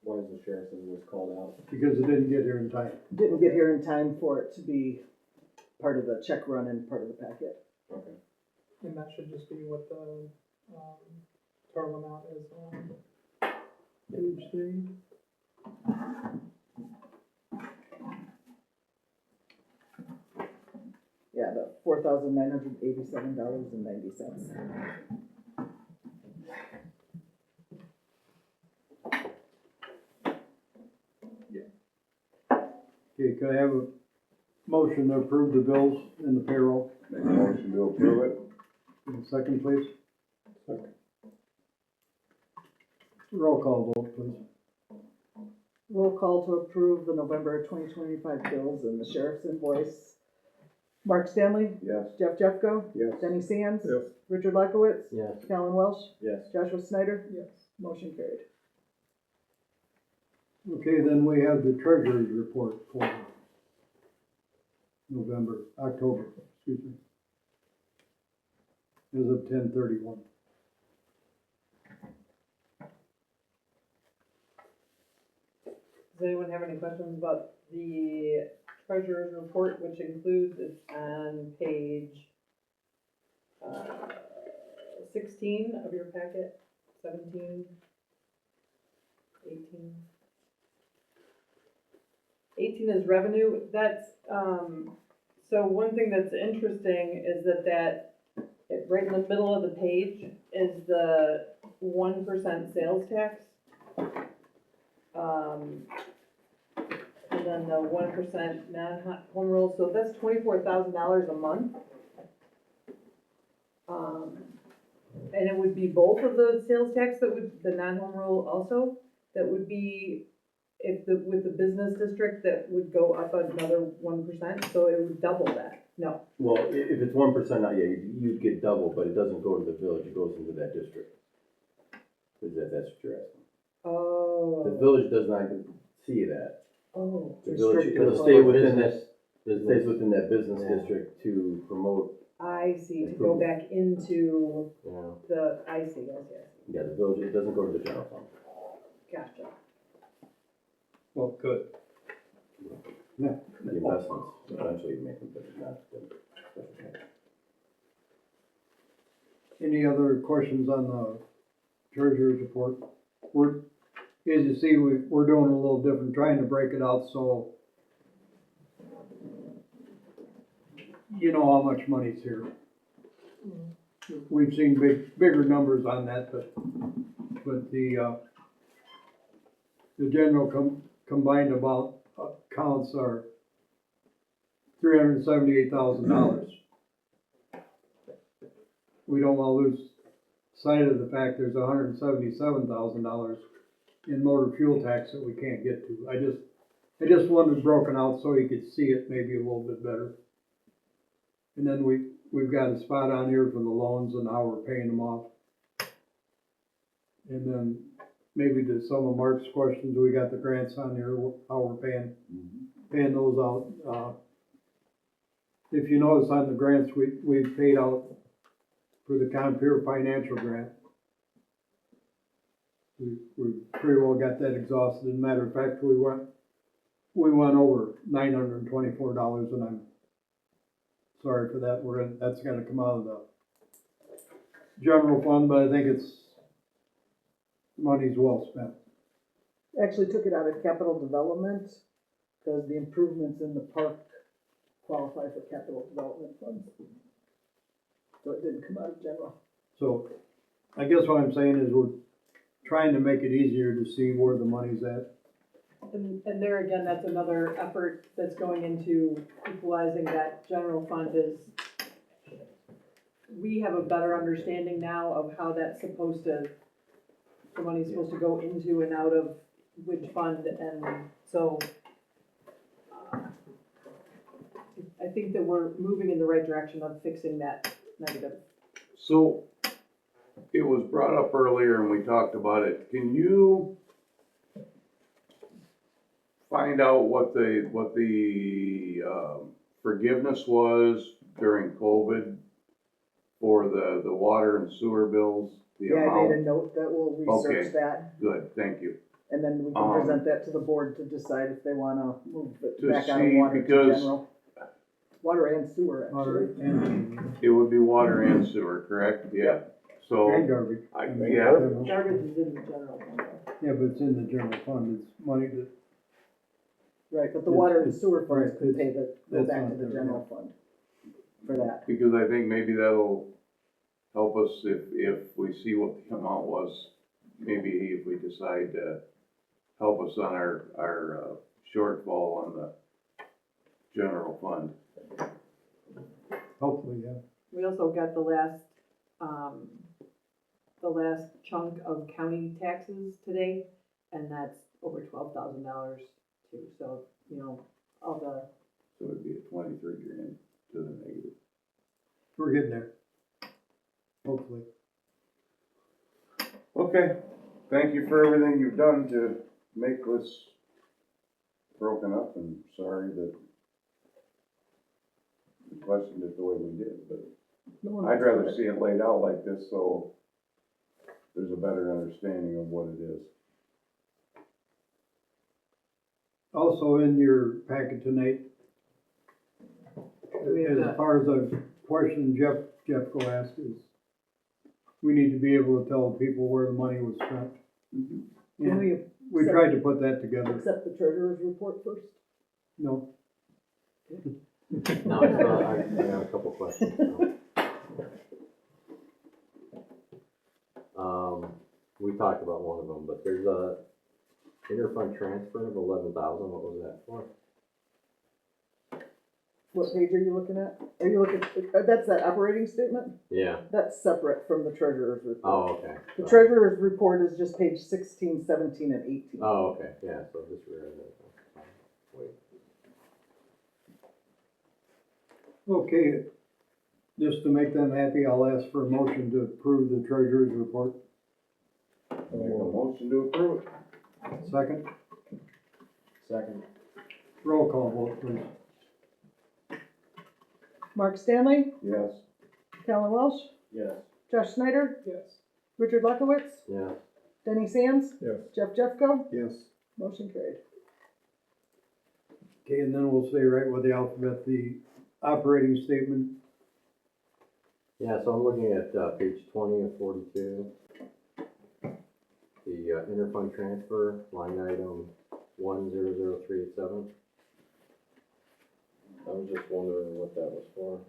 Why is the sheriff's invoice called out? because it didn't get here in time. Didn't get here in time for it to be part of the check run and part of the packet. Okay. And that should just be what the, total amount is on page 3. Yeah, the $4,987.90. Okay, could I have a motion to approve the bills and the payroll? Make a motion to approve it. And a second, please. Roll call vote, please. Roll call to approve the November 2025 bills and the sheriff's invoice. Mark Stanley? Yes. Jeff Jeffco? Yes. Denny Sands? Yes. Richard Lekowitz? Yes. Callan Welsh? Yes. Joshua Snyder? Yes. Motion carried. Okay, then we have the treasurer's report for October, excuse me. As of 10/31. Does anyone have any questions about the treasurer's report, which includes, it's on page 16 of your packet, 17, 18. 18 is revenue. That's, so one thing that's interesting is that right in the middle of the page is the 1% sales tax. And then the 1% non-home rule, so that's $24,000 a month. And it would be both of the sales tax that would, the non-home rule also, that would be, with the business district, that would go up another 1%, so it would double that. No. Well, if it's 1%, you'd get double, but it doesn't go to the village, it goes into that district. That's what you're asking. Oh. The village does not see that. Oh. The village, because it stays within that business district to promote. I see, to go back into Yeah. I see. Yeah, the village, it doesn't go to the general fund. Gotcha. Well, good. Yeah. The investments, eventually you make them, but not the special tax. Any other questions on the treasurer's report? As you see, we're doing a little different, trying to break it out so you know how much money's here. We've seen bigger numbers on that, but the general combined about accounts are $378,000. We don't wanna lose sight of the fact there's $177,000 in motor fuel tax that we can't get to. I just wanted it broken out so you could see it maybe a little bit better. And then we've got a spot on here for the loans and how we're paying them off. And then maybe to some of Mark's questions, we got the grants on here, how we're paying those out. If you notice on the grants, we've paid out for the Compeer financial grant. We pretty well got that exhausted. As a matter of fact, we went over $924, and I'm sorry for that. That's gonna come out of the general fund, but I think it's money's well spent. Actually took it out of capital development, because the improvements in the park qualify for capital development funds. So it didn't come out of general. So I guess what I'm saying is we're trying to make it easier to see where the money's at. And there again, that's another effort that's going into equalizing that general fund is, we have a better understanding now of how that's supposed to, the money's supposed to go into and out of which fund, and so I think that we're moving in the right direction of fixing that negative. So, it was brought up earlier and we talked about it. Can you find out what the forgiveness was during COVID for the water and sewer bills? The Yeah, I amount? made a note that we'll research Okay. that, Good, thank you. and then we can present that to the board to decide if they wanna move it To back out of see, water to because- general. Water and sewer, Water actually. and, It would be water and sewer, correct? Yeah. So, and garbage. yeah, Garbage is in the general fund. Yeah, but it's in the general fund, it's money that, Right, but the It's- water and it's- sewer funds right, could pay it's- go that's back not to the there, general fund for that. because I think maybe that'll help us if we see what the amount was. Maybe if we decide to help us on our shortfall on the general fund. hopefully, yeah. We also got the last chunk of county taxes today, and that's over $12,000 too, so, you know, all the, So it'd be a 23 grand to the negative. We're getting there. Hopefully. Okay, thank you for everything you've done to make this broken up, and sorry that we questioned it the way we did, but I'd rather see it laid out like this, so there's a better understanding of what it is. Also in your packet tonight, we have as far as a question Jeffco asked is, we need to be able to tell people where the money was spent. Can And we we tried to put that together. accept the treasurer's report first? No, No, it's not, I got a couple questions. We talked about one of them, but there's a interfund transfer of 11,000, what was that for? What page are you looking at? Are you looking, that's that operating statement? Yeah, That's separate from the treasurer's report. oh, okay. The treasurer's report is just page 16, 17, and 18. Oh, okay, yeah, so just read it. Wait. okay, just to make them happy, I'll ask for a motion to approve the treasurer's report. Make a motion to approve it. Second, Second. roll call vote, please. Mark Stanley, Yes. Callan Welsh, Yes. Josh Snyder, Yes. Richard Luckowitz, Yeah, Denny Sands, Yes. Jeff Jeffco, Yes. motion carried. Okay, and then we'll say right with the alphabet, the operating statement. yeah, so I'm looking at, page 20 of 42. The, interfund transfer, line item 100387. I was just wondering what that was for.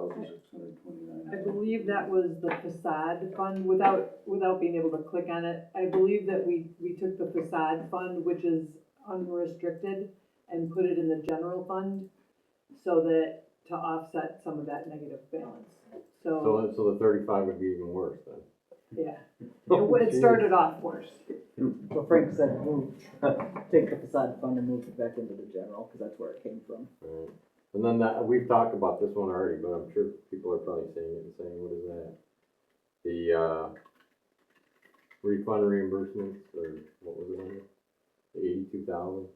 11,629. I believe that was the facade fund, without being able to click on it. I believe that we took the facade fund, which is unrestricted, and put it in the general fund, so that, to offset some of that negative balance. So, So the 35 would be even worse then. yeah, it started off worse. So Frank said move, take the facade fund and move it back into the general, because that's where it came from. Right. And then that, we've talked about this one already, but I'm sure people are probably saying it and saying, what is that? The, refund reimbursements, or what was it under? The 82,000?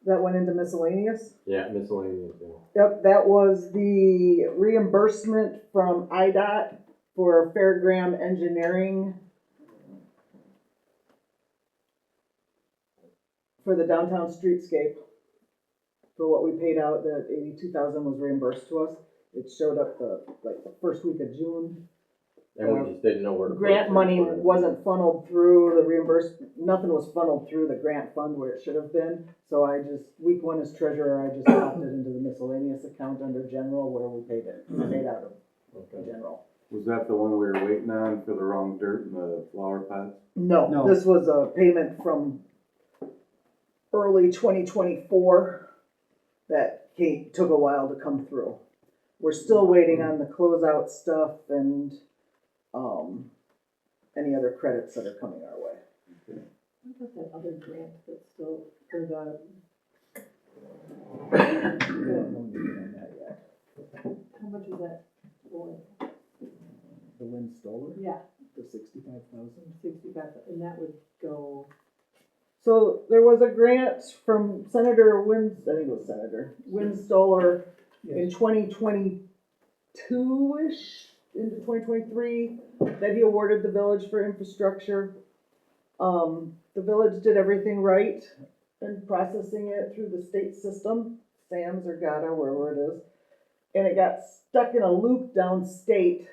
That went into miscellaneous? Yeah, miscellaneous, yeah. Yep, that was the reimbursement from IDOT for Fairgram Engineering for the downtown streetscape. For what we paid out, that 82,000 was reimbursed to us. It showed up the first week of June. And we just didn't know where to. put Grant it. money wasn't funneled through the nothing was funneled through the grant fund where it should have been. So week one as treasurer, I just popped it into the miscellaneous account under general where we paid out of general. Was that the one we were waiting on for the wrong dirt in the flower pots? No, this was a payment from early 2024 that took a while to come through. We're still waiting on the closeout stuff and any other credits that are coming our way. What about that other grant that's still, for the, I don't know anything on that yet. how much is that for? The wind stolen, Yeah, the 65,000. 65, and that would go, So there was a grant from Senator Winstoller in 2022-ish into 2023 that he awarded the village for infrastructure. The village did everything right in processing it through the state system, SAMS or GATA, wherever it is. And it got stuck in a loop downstate,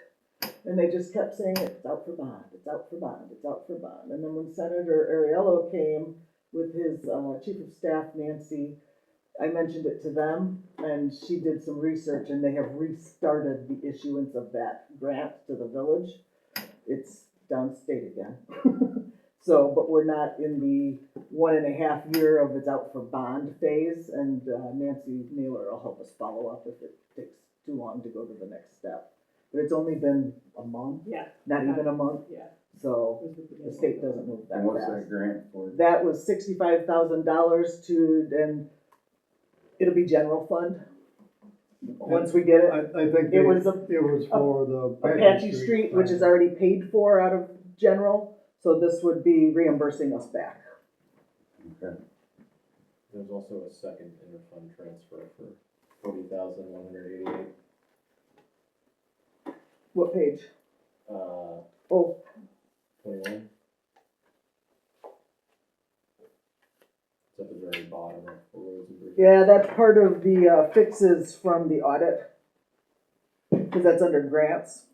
and they just kept saying, it's out for bond, it's out for bond, it's out for bond. And then when Senator Ariello came with his chief of staff, Nancy, I mentioned it to them, and she did some research, and they have restarted the issuance of that grant to the village. It's downstate again. So, but we're not in the 1.5 year of it's out for bond phase, and Nancy Naylor will help us follow up if it takes too long to go to the next step. But it's only been a month, yeah. not even a month, Yeah. so the state doesn't move that And what's fast. that grant for? That was $65,000 and it'll be general fund. Once we get it, I think It was it was for the Apache Street, which is already paid for out of general, so this would be reimbursing us back. Okay. There's also a second interfund transfer for $40,188. What page? Uh, Oh, 21. It's at the very bottom of roads and bridges. yeah, that's part of the fixes from the audit, because that's under grants.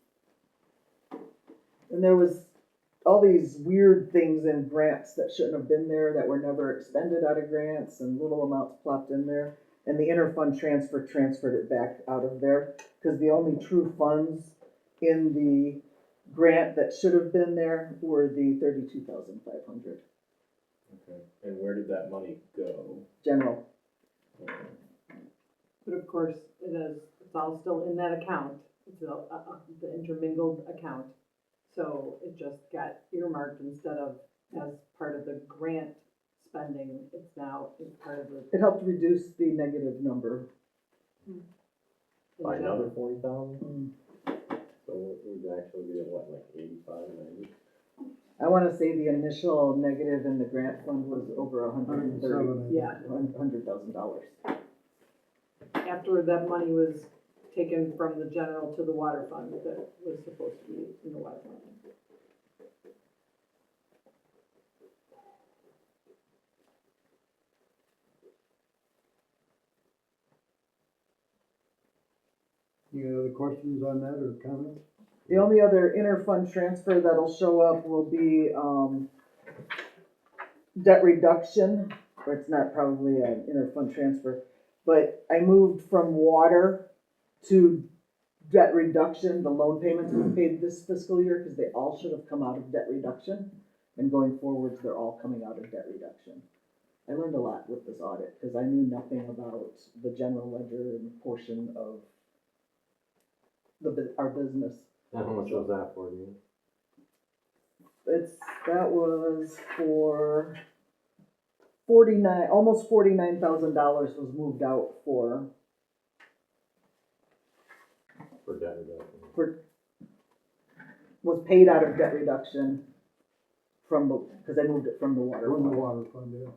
And there was all these weird things in grants that shouldn't have been there, that were never expended out of grants, and little amounts plopped in there. And the interfund transfer transferred it back out of there, because the only true funds in the grant that should have been there were the 32,500 Okay. And where did that money go? general. Okay. But of course, it's all still in that account, it's the intermingled account. So it just got earmarked instead of as part of the grant spending, it's now part of the. It helped reduce the negative number. By another 40,000? Mm. So we'd actually be at what, like 85, 90? I wanna say the initial negative in the grant fund was over $130,000. Yeah. $100,000. After that money was taken from the general to the water fund that was supposed to be in the water fund. Any other questions on that or comments? The only other interfund transfer that'll show up will be, debt reduction, or it's not probably an interfund transfer, but I moved from water to debt reduction, the loan payments we paid this fiscal year, because they all should have come out of debt reduction, and going forwards, they're all coming out of debt reduction. I learned a lot with this audit, because I knew nothing about the general ledger and portion of our business. And how much was that for you? That was for almost $49,000 was moved out for For debt reduction? Was paid out of debt reduction because I moved it from the water From the fund. water fund, yeah.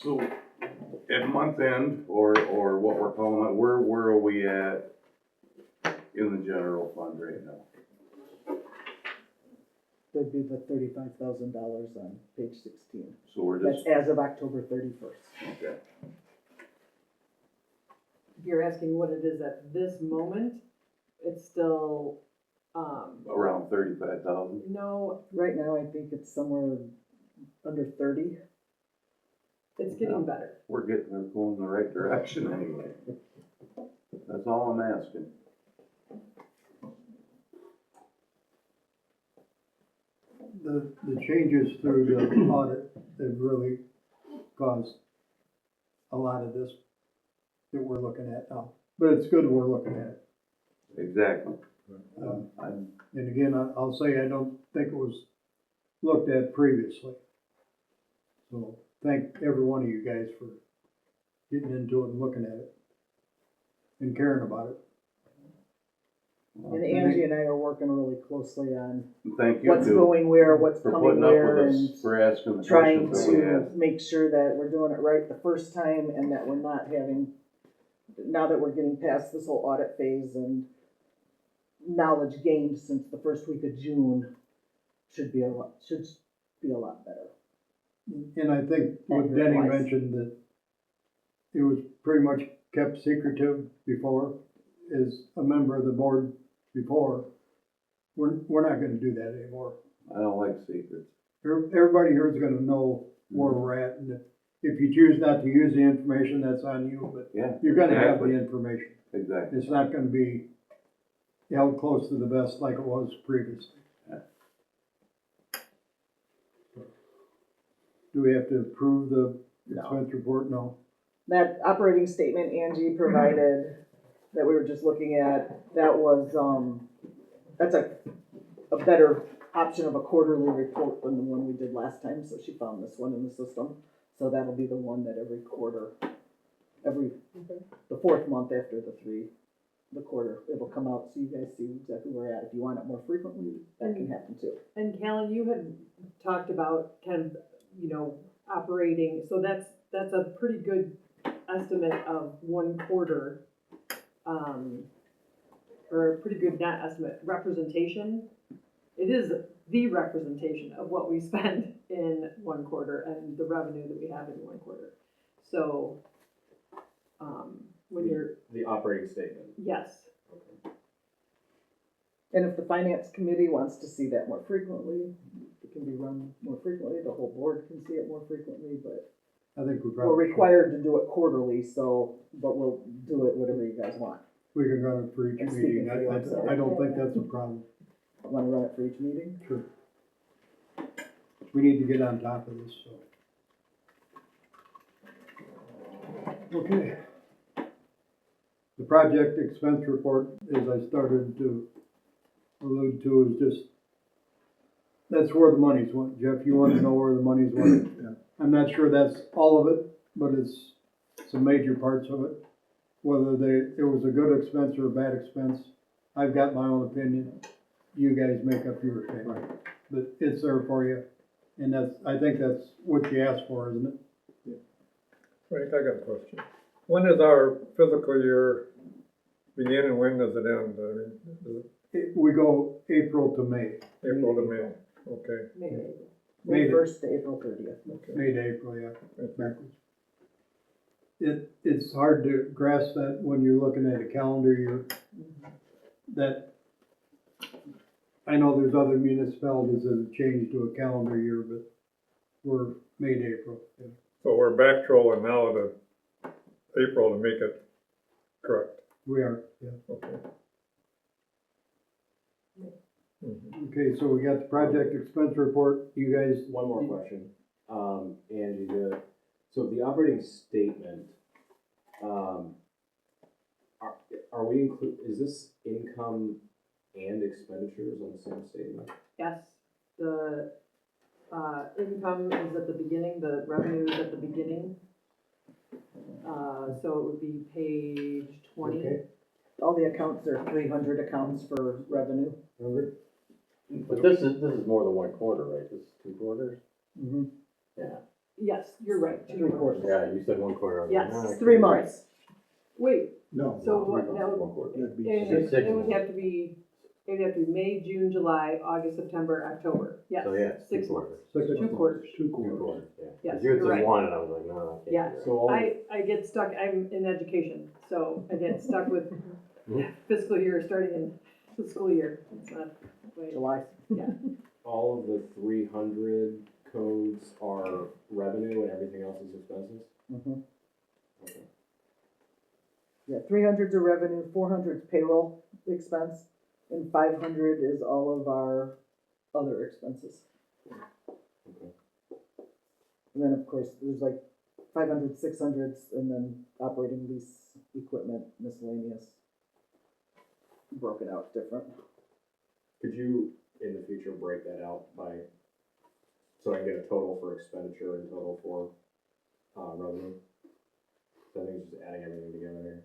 So, at month end, or what we're calling it, where are we at in the general fund right now? That'd be the $35,000 on page 16. So we're That's just, as of October 31st. okay. if you're asking what it is at this moment, it's still, Around 35,000. no, Right now, I think it's somewhere under 30. it's getting better. We're going in the right direction anyway. That's all I'm asking. The changes through the audit have really caused a lot of this that we're looking at now. But it's good we're looking at it. Exactly. And again, I'll say I don't think it was looked at previously. So thank every one of you guys for getting into it and looking at it and caring about it. And Angie and I are working really closely on Thank you what's too, going where, what's for coming putting up where, with and us, for asking the trying questions that we to asked. make sure that we're doing it right the first time and that we're not having, now that we're getting past this whole audit phase and knowledge gained since the first week of June should be a lot better. And I think what Denny Accurate-wise. mentioned, that it was pretty much kept secretive before, as a member of the board before, we're not gonna do that anymore. I don't like secrets. Everybody here is gonna know where we're at, and if you choose not to use the information, that's on you, but Yeah. you're gonna have the exactly. information. Exactly. It's not gonna be held close to the vest like it was previously. Yeah. Do we have to approve the No. expense report? No. That operating statement Angie provided, that we were just looking at, that was, that's a better option of a quarterly report than the one we did last time, so she found this one in the system. So that'll be the one that every quarter, the fourth month after the quarter, it'll come out so you guys see exactly where we're at. If you want it more frequently, that can happen too. And Callan, you had talked about kind of, operating, so that's a pretty good estimate of one quarter, or a pretty good, not estimate, representation. It is the representation of what we spend in one quarter and the revenue that we have in one quarter. So, when you're, The operating statement. yes, And if the finance committee wants to see that more frequently, it can be run more frequently, the whole board can see it more frequently, but I think we we're probably. required to do it quarterly, so, but we'll do it whatever you guys want. We can run it for each I'm speaking meeting. for you, I'm sorry. I don't think that's a problem. Want to run it for each meeting? Sure. We need to get on top of this, so. Okay. The project expense report, as I started to allude to, is just, that's where the money's went. Jeff, you want to know where the money's went? Yeah. I'm not sure that's all of it, but it's some major parts of it. Whether it was a good expense or a bad expense, I've got my own opinion. You guys make up your opinion. Right. But it's there for you, and I think that's what you asked for, isn't it? Frank, I got a question. When does our fiscal year begin and when does it end? I mean, is it We go April to May, April to May? Okay. maybe. May 1st to April 30th. May to April, yeah, backwards. It's hard to grasp that when you're looking at a calendar year. That, I know there's other municipalities that have changed to a calendar year, but we're May to April. Yeah. So we're back trolling now to April to make it correct. We are, yeah. Okay. Mhm. Okay, so we got the project expense report. You guys, One more question. Angie, so the operating statement, are we is this income and expenditures on the same statement? Yes, the, income is at the beginning, the revenue is at the beginning. So it would be page 20. okay? All the accounts are 300 accounts for revenue. But this is more than one quarter, right? This is 2 quarters? Mm-hmm. Yeah. Yes, you're right. 3 quarters. Yeah, you said 1 quarter. I was Yes, like, nah, it 3 could be- months. Wait, No. so what, that would, That'd be it Six would months. have to be It'd have to be May, June, July, August, September, October. Yes. So yeah, 6 2 months. quarters. 2 quarters. 2 2 quarters. quarters, yeah. Yes, 'Cause you had you're said right. 1 and I was like, no, I can't do Yeah. that. So all, I get stuck, I'm in education, so I get stuck with fiscal year starting in fiscal year. It's not, wait, July. yeah. all of the 300 codes are revenue and everything else is expenses? Mhm. Okay. Yeah, 300's a revenue, 400's payroll expense, and 500 is all of our other expenses. Okay. And then, of course, there's like 500, 600s, and then operating lease equipment, miscellaneous, broken out different. Could you, in the future, break that out by, so I can get a total for expenditure and total for, revenue? So I think it's just adding everything together here.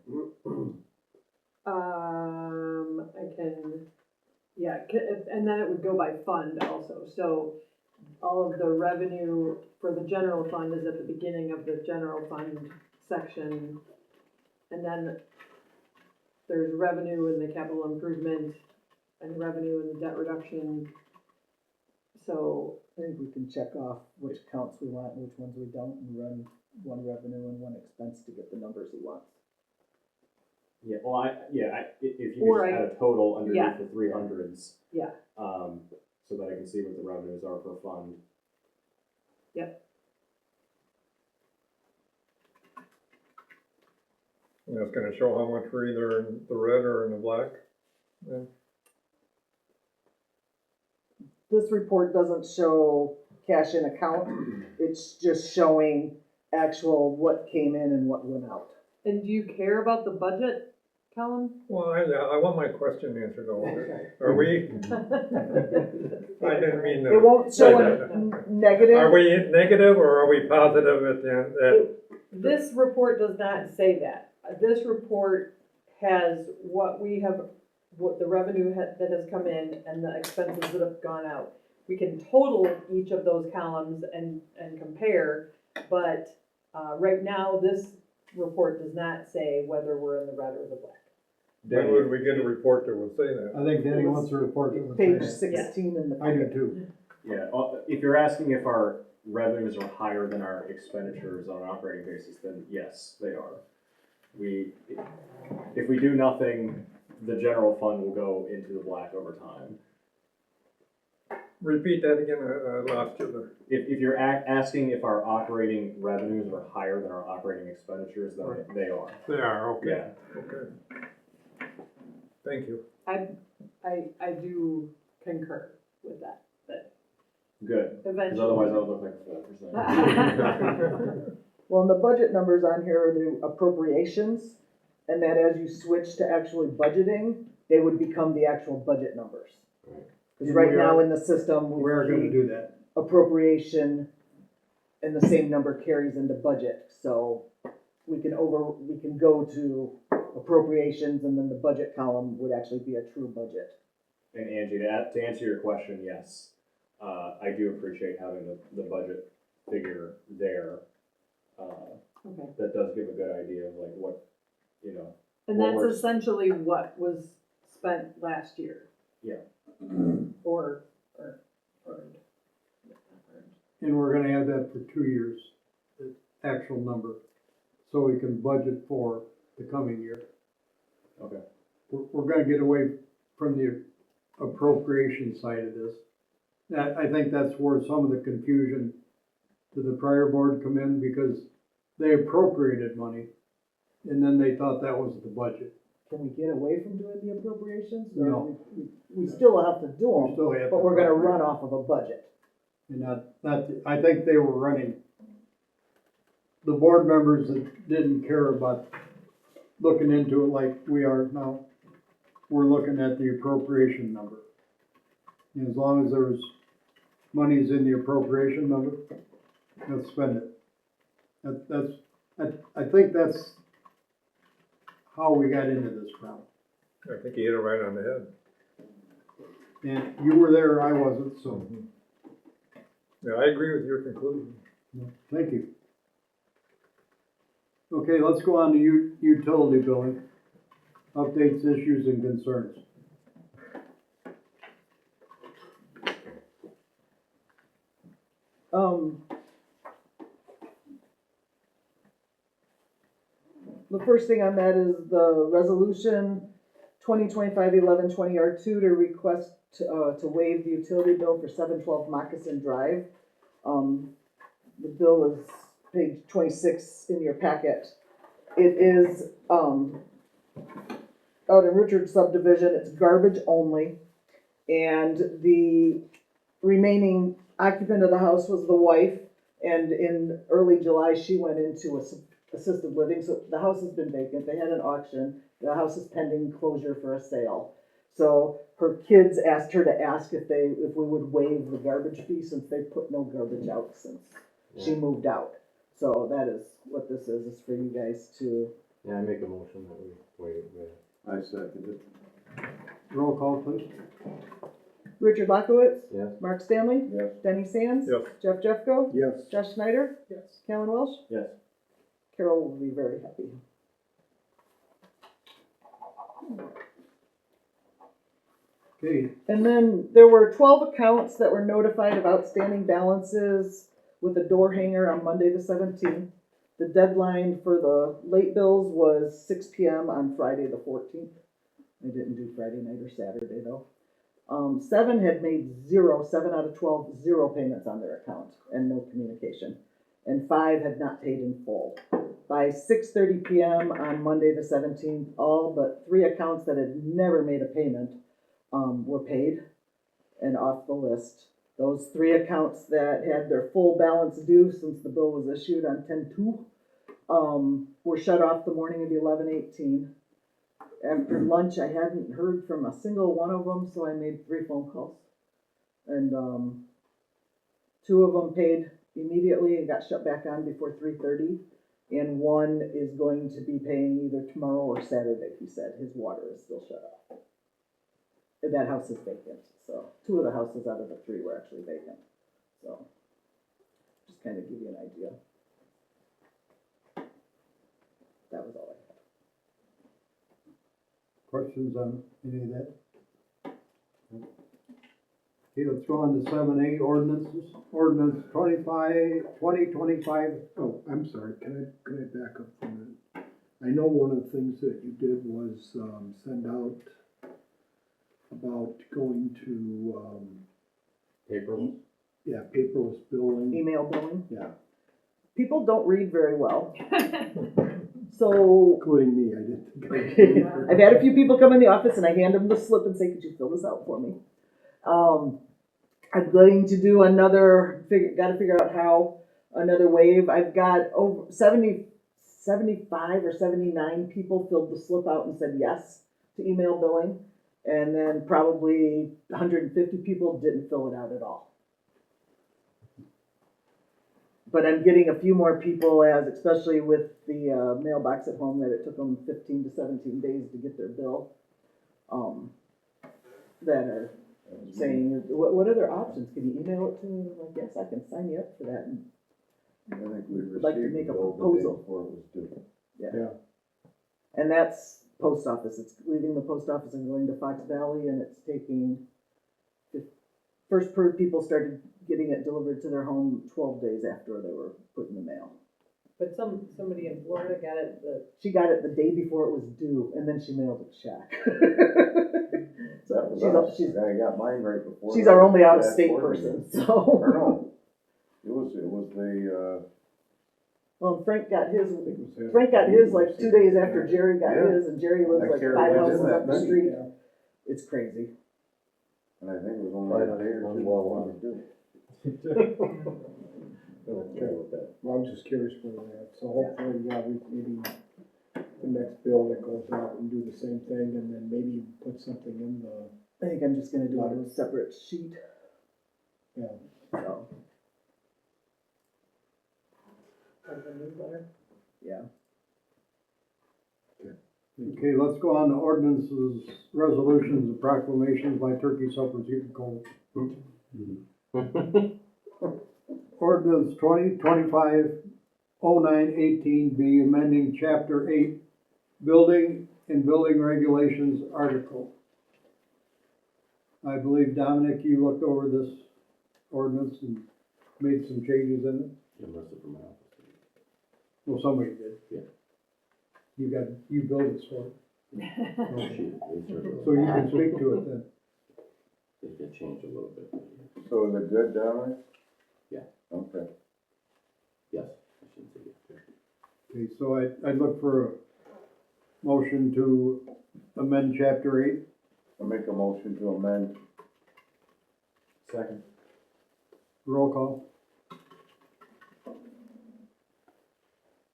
I can, yeah, and then it would go by fund also, so all of the revenue for the general fund is at the beginning of the general fund section. And then there's revenue in the capital improvement and revenue in the debt reduction. So, I think we can check off which accounts we want and which ones we don't, and run one revenue and one expense to get the numbers he wants. Yeah, well, if you Or could just I- add a total underneath yeah. the 300s. Yeah. So that I can see what the revenues are per fund. yep, And that's gonna show how much we're either in the red or in the black. Yeah. This report doesn't show cash in account, it's just showing actual what came in and what went out. and do you care about the budget column? Well, I want my question answered though. Are we, I didn't mean It to. won't show a negative. Are we negative or are we positive at the end? This report does not say that. This report has what the revenue that has come in and the expenses that have gone out. We can total each of those columns and compare, but right now, this report does not say whether we're in the red or the black. When would we get a report that would say that? I think Danny wants a report that would say Page that. 16 in the I do packet. too. Yeah, if you're asking if our revenues are higher than our expenditures on an operating basis, then yes, they are. If we do nothing, the general fund will go into the black over time. Repeat that again, I lost you If you're asking if our operating revenues are higher than our operating expenditures, then they are. there. They are, okay, Yeah. okay. Thank you. I do concur with that, but Good, because eventually. otherwise I would look like a 4%. Well, and the budget numbers on here are the appropriations, and that as you switch to actually budgeting, they would become the actual budget numbers. Because And right we now are- in the system, We're gonna do that. appropriation and the same number carries into budget, so we can go to appropriations and then the budget column would actually be a true budget. And Angie, to answer your question, yes, I do appreciate having the budget figure there. Okay. That does give a good idea of like what, you know. And what that's we're- essentially what was spent last year. Yeah. Or earned. And we're gonna have that for 2 years, the actual number, so we can budget for the coming year. Okay. We're gonna get away from the appropriation side of this. I think that's where some of the confusion to the prior board come in, because they appropriated money, and then they thought that was the budget. Can we get away from doing the appropriations? Or No. We still have to do We them, still have to but we're gonna appropriate. run off of a budget. And I think they were running, the board members that didn't care about looking into it like we are now, we're looking at the appropriation number. And as long as there's monies in the appropriation number, let's spend it. I think that's how we got into this problem. I think you hit it right on the head. And you were there, I wasn't, so, Yeah, I agree with your conclusion. thank you. Okay, let's go on to utility billing. Updates, issues, and concerns. The first thing on that is the resolution 2025-1120R2 to request to waive the utility bill for 712 Moccasin Drive. The bill is page 26 in your packet. It is out in Richard subdivision. It's garbage only, and the remaining occupant of the house was the wife. And in early July, she went into assisted living. So the house has been vacant. They had an auction. The house is pending closure for a sale. So her kids asked her to ask if we would waive the garbage fee since they put no garbage out since she moved out. So that is what this is. It's for you guys to. Yeah, I make a motion that we waive that. I second it. Roll call, please. Richard Lockowitz. Yes. Mark Stanley. Yes. Denny Sands. Yes. Jeff Jeffco. Yes. Josh Schneider. Yes. Callan Welsh. Yes. Carol will be very happy. Okay, And then there were 12 accounts that were notified of outstanding balances with a door hanger on Monday the 17th. The deadline for the late bills was 6 p.m. on Friday the 14th. I didn't do Friday night or Saturday though. 7 had made 7 out of 12, 0 payments on their account and no communication. And 5 had not paid in full. By 6:30 p.m. on Monday the 17th, all but 3 accounts that had never made a payment were paid and off the list. Those 3 accounts that had their full balance due since the bill was issued on 10/2 were shut off the morning of 11/18. After lunch, I hadn't heard from a single one of them, so I made 3 phone calls. And 2 of them paid immediately and got shut back on before 3:30. And 1 is going to be paying either tomorrow or Saturday, he said. His water is still shut off. And that house is vacant, so 2 of the houses out of the 3 were actually vacant. So, just kind of give you an idea. That was all I had. questions on any of that? Okay, let's go on to 7A ordinances. Ordinance 2025. Oh, I'm sorry, can I back up for a minute? I know one of the things that you did was, send out about going to, Paperless? paperless billing. Email billing. Yeah, People don't read very well. So, including me, I didn't think I could either. I've had a few people come in the office and I hand them the slip and say, could you fill this out for me? I'm going to do gotta figure out how, another wave. I've got over 75 or 79 people filled the slip out and said yes to email billing. And then probably 150 people didn't fill it out at all. But I'm getting a few more people, especially with the mailbox at home, that it took them 15 to 17 days to get their bill, that are saying, what other options? Can you email it to me? I'm like, yes, I can sign you up for that. And I think we I'd like to make a proposal. before it was due. Yeah. And that's post office. It's leaving the post office and going to Fox Valley, and it's taking, people started getting it delivered to their home 12 days after they were put in the mail. But somebody in Florida got it, She got it the day before it was due, and then she mailed a check. That was us. I got mine right before. She's our only out-of-state person, so. Or no, it was the, Well, Frank got his like 2 days after Jerry got Yeah. his, and Jerry lives I like carried 5 it in houses that up the many. street. It's crazy. and I think it was only a day or two before it was due. Well, I'm just curious where they're at, so hopefully, maybe the next bill that goes out and do the same thing, and then maybe put something in the, I think I'm just gonna do it on a separate sheet, yeah. so, part of the newsletter. yeah. Okay, let's go on to ordinances, resolutions, and proclamations by turkey suppers eaten cold. Ordinance 2025-09-18B, amending chapter 8, building and building regulations article. I believe, Dominic, you looked over this ordinance and made some changes in it. Yeah, most of them are. Well, somebody did. Yeah. You built it, so Oh, shoot, so you can speak to it then. It did change a little bit. So is it good down there? Yeah. Okay. Yes, I shouldn't say it. Okay, so I'd look for a motion to amend chapter 8. I make a motion to amend. Second. Roll call.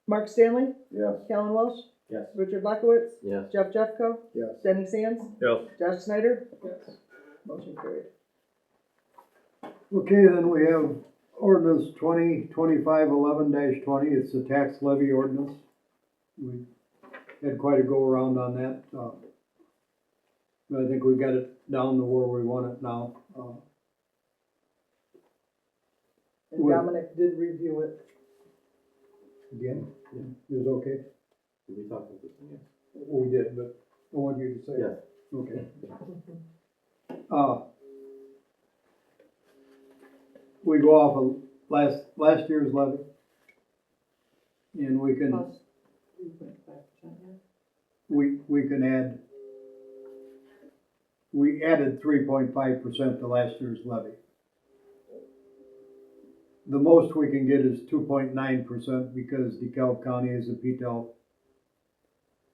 Mark Stanley, Yes. Callan Welsh, Yes. Richard Luckowitz, Yes. Jeff Jeffco, Yes. Denny Sands, Yes. Josh Snyder, Yes. motion carried. Okay, then we have ordinance 2025-11-20. It's the tax levy ordinance. We had quite a go around on that. But I think we got it down to where we want it now. And Well- Dominic did review it. Again, it was okay. Did we talk about this one? Yes. We did, but I want you to say it. Yes. Okay. We go off of last year's levy. And we can, Plus 3.5%, yeah. we can add, we added 3.5% to last year's levy. The most we can get is 2.9% because DeKalb County is a PTEL.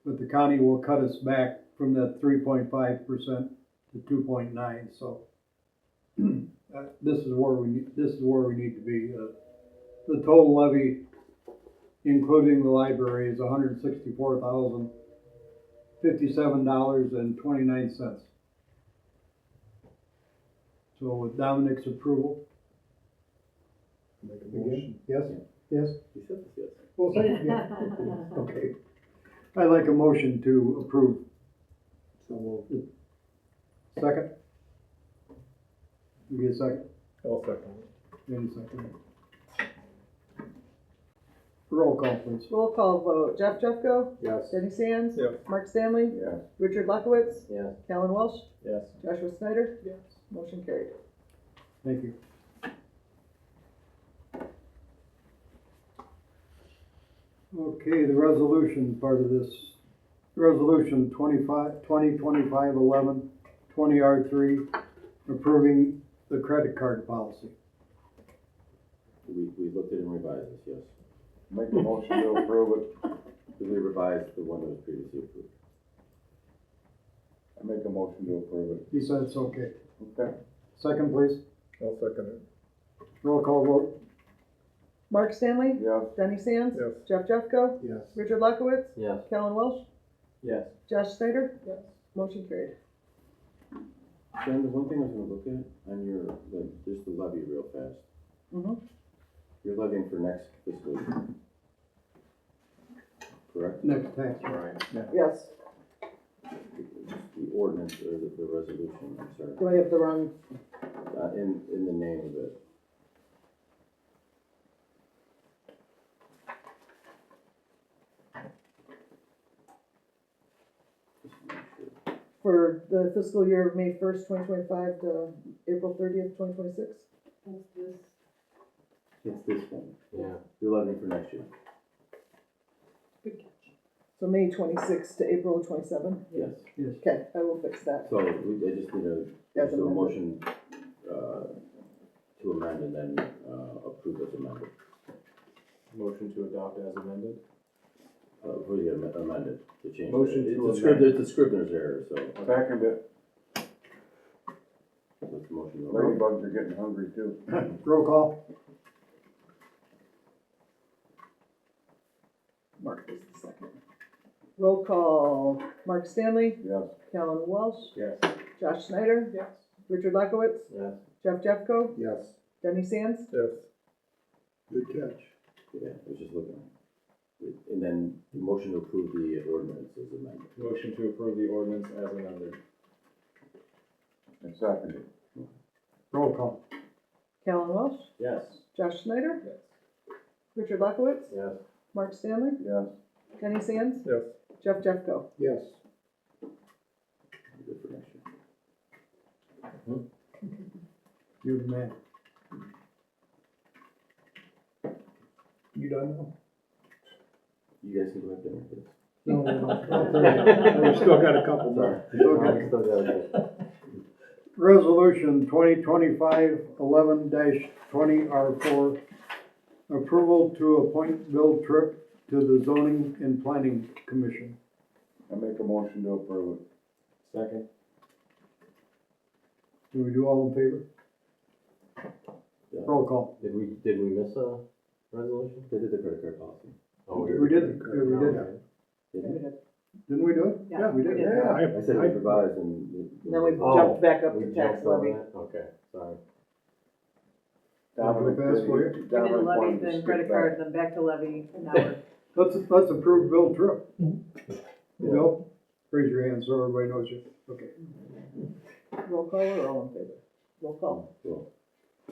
But the county will cut us back from that 3.5% to 2.9, so this is where we need to be. The total levy, including the library, is $164,057.29. So with Dominic's approval. Make a motion. Yes, yes, You said this, yes. well, say it again. Okay. I'd like a motion to approve. So moved. Second? You get a second? I'll second. Any second? Roll call, please. Roll call vote, Jeff Jeffco, Yes. Denny Sands, Yes. Mark Stanley, Yes. Richard Luckowitz, Yes. Callan Welsh, Yes. Joshua Snyder, Yes. motion carried. Thank you. Okay, the resolution part of this, resolution 2025-11, 20R3, approving the credit card policy. We looked at it and revised this, yes. Make a motion to approve it. Did we revise the one that was previously approved? I make a motion to approve it. He said it's okay. Okay. Second, please. I'll second it. Roll call vote. Mark Stanley, Yes. Denny Sands, Yes. Jeff Jeffco, Yes. Richard Luckowitz, Yes. Callan Welsh, Yes. Josh Snyder, Yes. motion carried. Sharon, the one thing I was gonna look at on your, just the levy real fast. Mhm. You're levying for next fiscal year. Correct? Next tax. Right. Yes, The ordinance or the resolution, I'm sorry, do I have the wrong, in the name of it. Just to make sure. for the fiscal year of May 1st, 2025 to April 30th, 2026? That's this. It's this one, yeah. You're levying for next year. Good catch. So May 26th to April 27? Yes. Yes. Okay, I will fix that. So I just need As a amended. motion, to amend and then, approve as amended. Motion to adopt as amended. Before you get amended, to change. Motion It's to a Scrivener, it's a Scrivener's error, so Second it. that's the motion. Ladybugs are getting hungry too. Roll call. Mark is the second. Roll call, Mark Stanley, Yes. Callan Welsh, Yes. Josh Snyder, Yes. Richard Luckowitz, Yes. Jeff Jeffco, Yes. Denny Sands, Yes. Good catch. Yeah, I was just looking. And then the motion to approve the ordinance is amended. Motion to approve the ordinance as amended. And second it. Roll call. Callan Welsh, Yes. Josh Snyder, Yes. Richard Luckowitz, Yes. Mark Stanley, Yes. Denny Sands, Yes. Jeff Jeffco. Yes. Good for next year. You the man. done now? You guys can go have dinner, please. No, we still got a couple more. Still got it. Resolution 2025-11-20R4, approval to appoint Bill Tripp to the Zoning and Planning Commission. I make a motion to approve it. Second. Do we do all in favor? Roll call. Did we miss a resolution? They did the credit card policy. Oh, We did. Yeah, we did. Didn't we do it? Yeah, we did. we did. Yeah. I said it was revised and. And then we Oh, jumped back up we to tax jumped over levy. that? Okay, sorry. Dominic, fast for you? We did the levy, then credit card, then back to levy, and now we're. Let's approve Bill Tripp. Bill, raise your hand so everybody knows you. Okay. Roll call or all in favor? Roll call. Cool.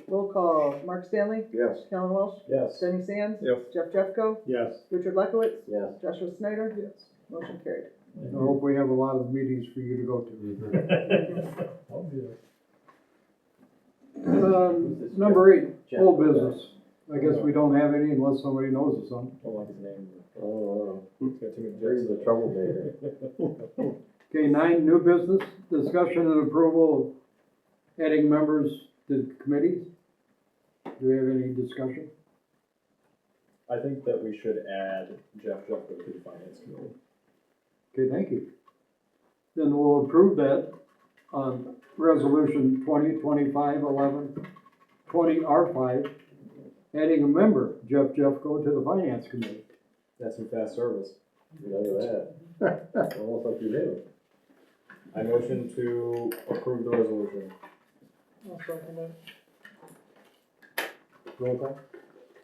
Roll call, Mark Stanley, Yes. Callan Welsh, Yes. Denny Sands, Yes. Jeff Jeffco, Yes. Richard Lekowitz, Yes. Joshua Snyder. Yes. Motion carried. I hope we have a lot of meetings for you to go to. I'll be there. Number 8, Jeff. old business. I guess we don't have any unless somebody knows of some. Don't like his name. Oh, He's got too many here's the troublemaker. Okay, 9, new business, discussion and approval of adding members to committees. Do we have any discussion? I think that we should add Jeff Jeffco to the finance committee. Okay, thank you. Then we'll approve that on resolution 2025-11-20R5, adding a member, Jeff Jeffco, to the finance committee. That's some fast service. Look at that. Almost like you did. I motion to approve the resolution. Roll call?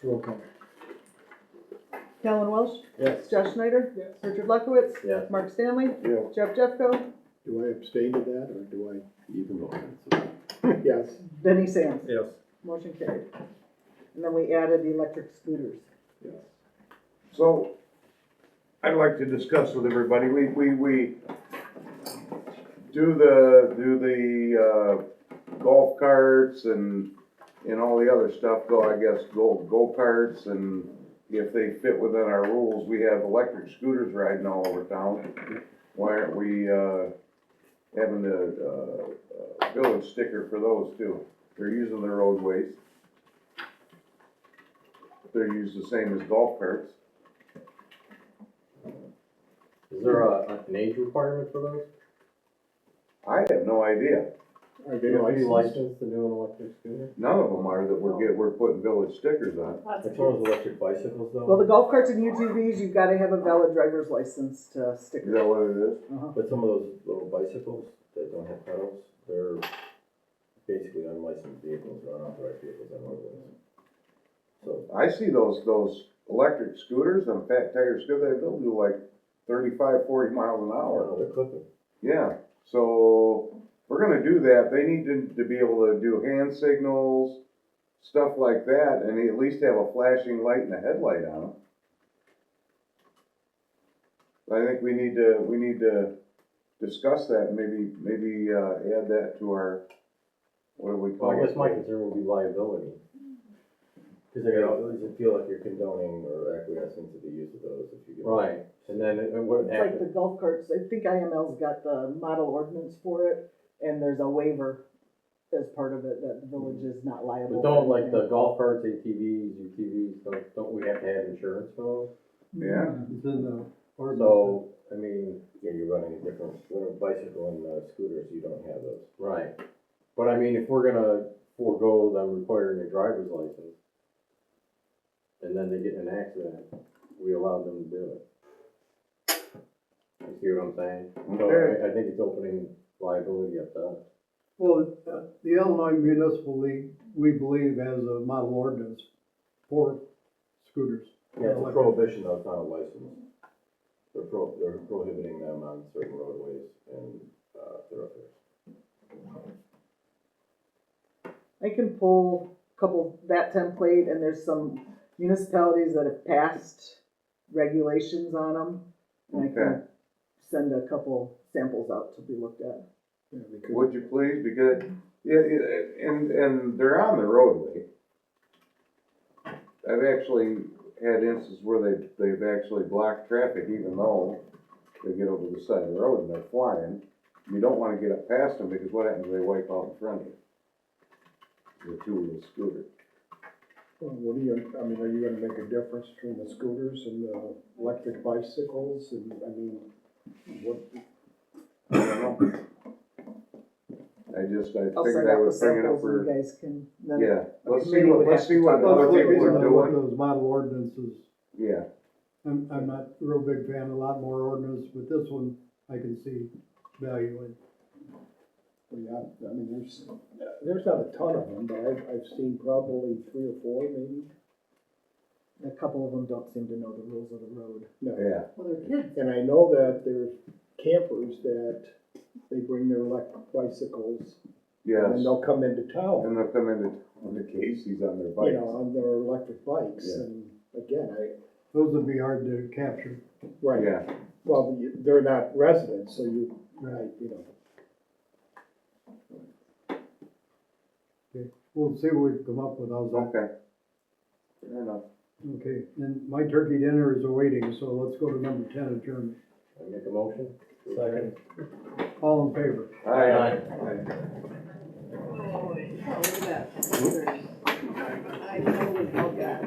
Roll call. Callan Welsh, Yes. Josh Snyder, Yes. Richard Lekowitz, Yes. Mark Stanley, Yeah. Jeff Jeffco, Do I abstain to that, or do You can vote. I? Yes. Denny Sands. Yes. Motion carried. And then we added electric scooters. So, I'd like to discuss with everybody, we do the golf carts and all the other stuff, go-karts, and if they fit within our rules, we have electric scooters riding all over town. Why aren't we, having a village sticker for those too? They're using the roadways. They're used the same as golf carts. Is there an age requirement for those? I have no idea. Are Do they you have to be licensed? licensed to do an electric scooter? None of them are that we're putting village stickers on. As far as electric bicycles though? Well, the golf carts and UTVs, you've gotta have a valid driver's license to stick. Is that what it is? But some of those little bicycles that don't have pedals, they're basically unlicensed vehicles or unauthorized vehicles on roadways. So, I see those electric scooters and fat tire scooters, they'll do like 35, 40 miles an I hour. don't know, they're clipping. Yeah, so if we're gonna do that, they need to be able to do hand signals, stuff like that, and at least have a flashing light and a headlight on them. I think we need to discuss that, and maybe add that to our, what do we call Well, it? I guess my concern would be liability. Cause I doesn't feel like you're condoning or acquiescing to the use of those if you get. Right, and then what It's like the golf carts, I think IML's got the model ordinance for it, and there's a waiver as part of it that the village is not liable. But don't for like the anything. golf carts, ATVs, UTVs, don't we have to have insurance for those? Yeah. It's in the ordinance. So, I mean, yeah, you're running a different, with a bicycle and scooters, you don't have those. Right. But I mean, if we're gonna forego them requiring a driver's license, and then they get in an accident, we allow them to do it. You see what I'm saying? So Okay. I think it's opening liability up to us. Well, the Illinois Municipal League, we believe, has a model ordinance for scooters. Yeah, it's a prohibition though, it's not a license. They're prohibiting them on certain roadways and, thoroughfares. I can pull a couple, that template, and there's some municipalities that have passed regulations on them. And I Okay. can send a couple samples out to be looked at. Yeah, because Would you please, because, and they're on the roadway. I've actually had instances where they've actually blocked traffic even though they get over the side of the road and they're flying. You don't wanna get up past them because what happens if they wipe out in front of you? The two-wheel scooter. Well, what do you, I mean, are you gonna make a difference between the scooters and the electric bicycles, and, I mean, what? I don't know. I I'll figured send I out the would bring it up samples and for, you guys can, then yeah, let's see committee what, would let's have see to what talk about other it. people are What doing. those model ordinances, Yeah, I'm not a real big fan of a lot more ordinance, but this one I can see value in. Well, yeah, I mean, there's not a ton of them, but I've seen probably 3 or 4 maybe. a couple of them don't seem to know the rules of the road. No. yeah. Well, they're kids. And I know that there's campers that they bring their electric bicycles Yes, and they'll come into town, and they'll come into the Casey's on their you bikes. know, on their electric bikes, Yeah. and again, Those would be hard to capture. right, Yeah, well, they're not residents, so you know. We'll see what we come up with, how's that? okay. Fair enough. Okay, and my turkey dinner is awaiting, so let's go to number 10, adjournment. I make a motion? Second. All in favor? Aye. Oh, look at that. I totally forgot.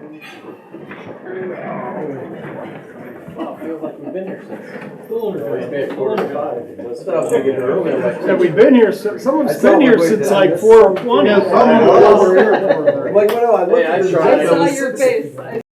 Wow, feels like we've been here since. That's what I was thinking earlier, like. Yeah, we've been here, someone's I saw been here my way since down like this. 4:20. I know. We're here for Like, what do I look Hey, I at? tried. I saw your face, I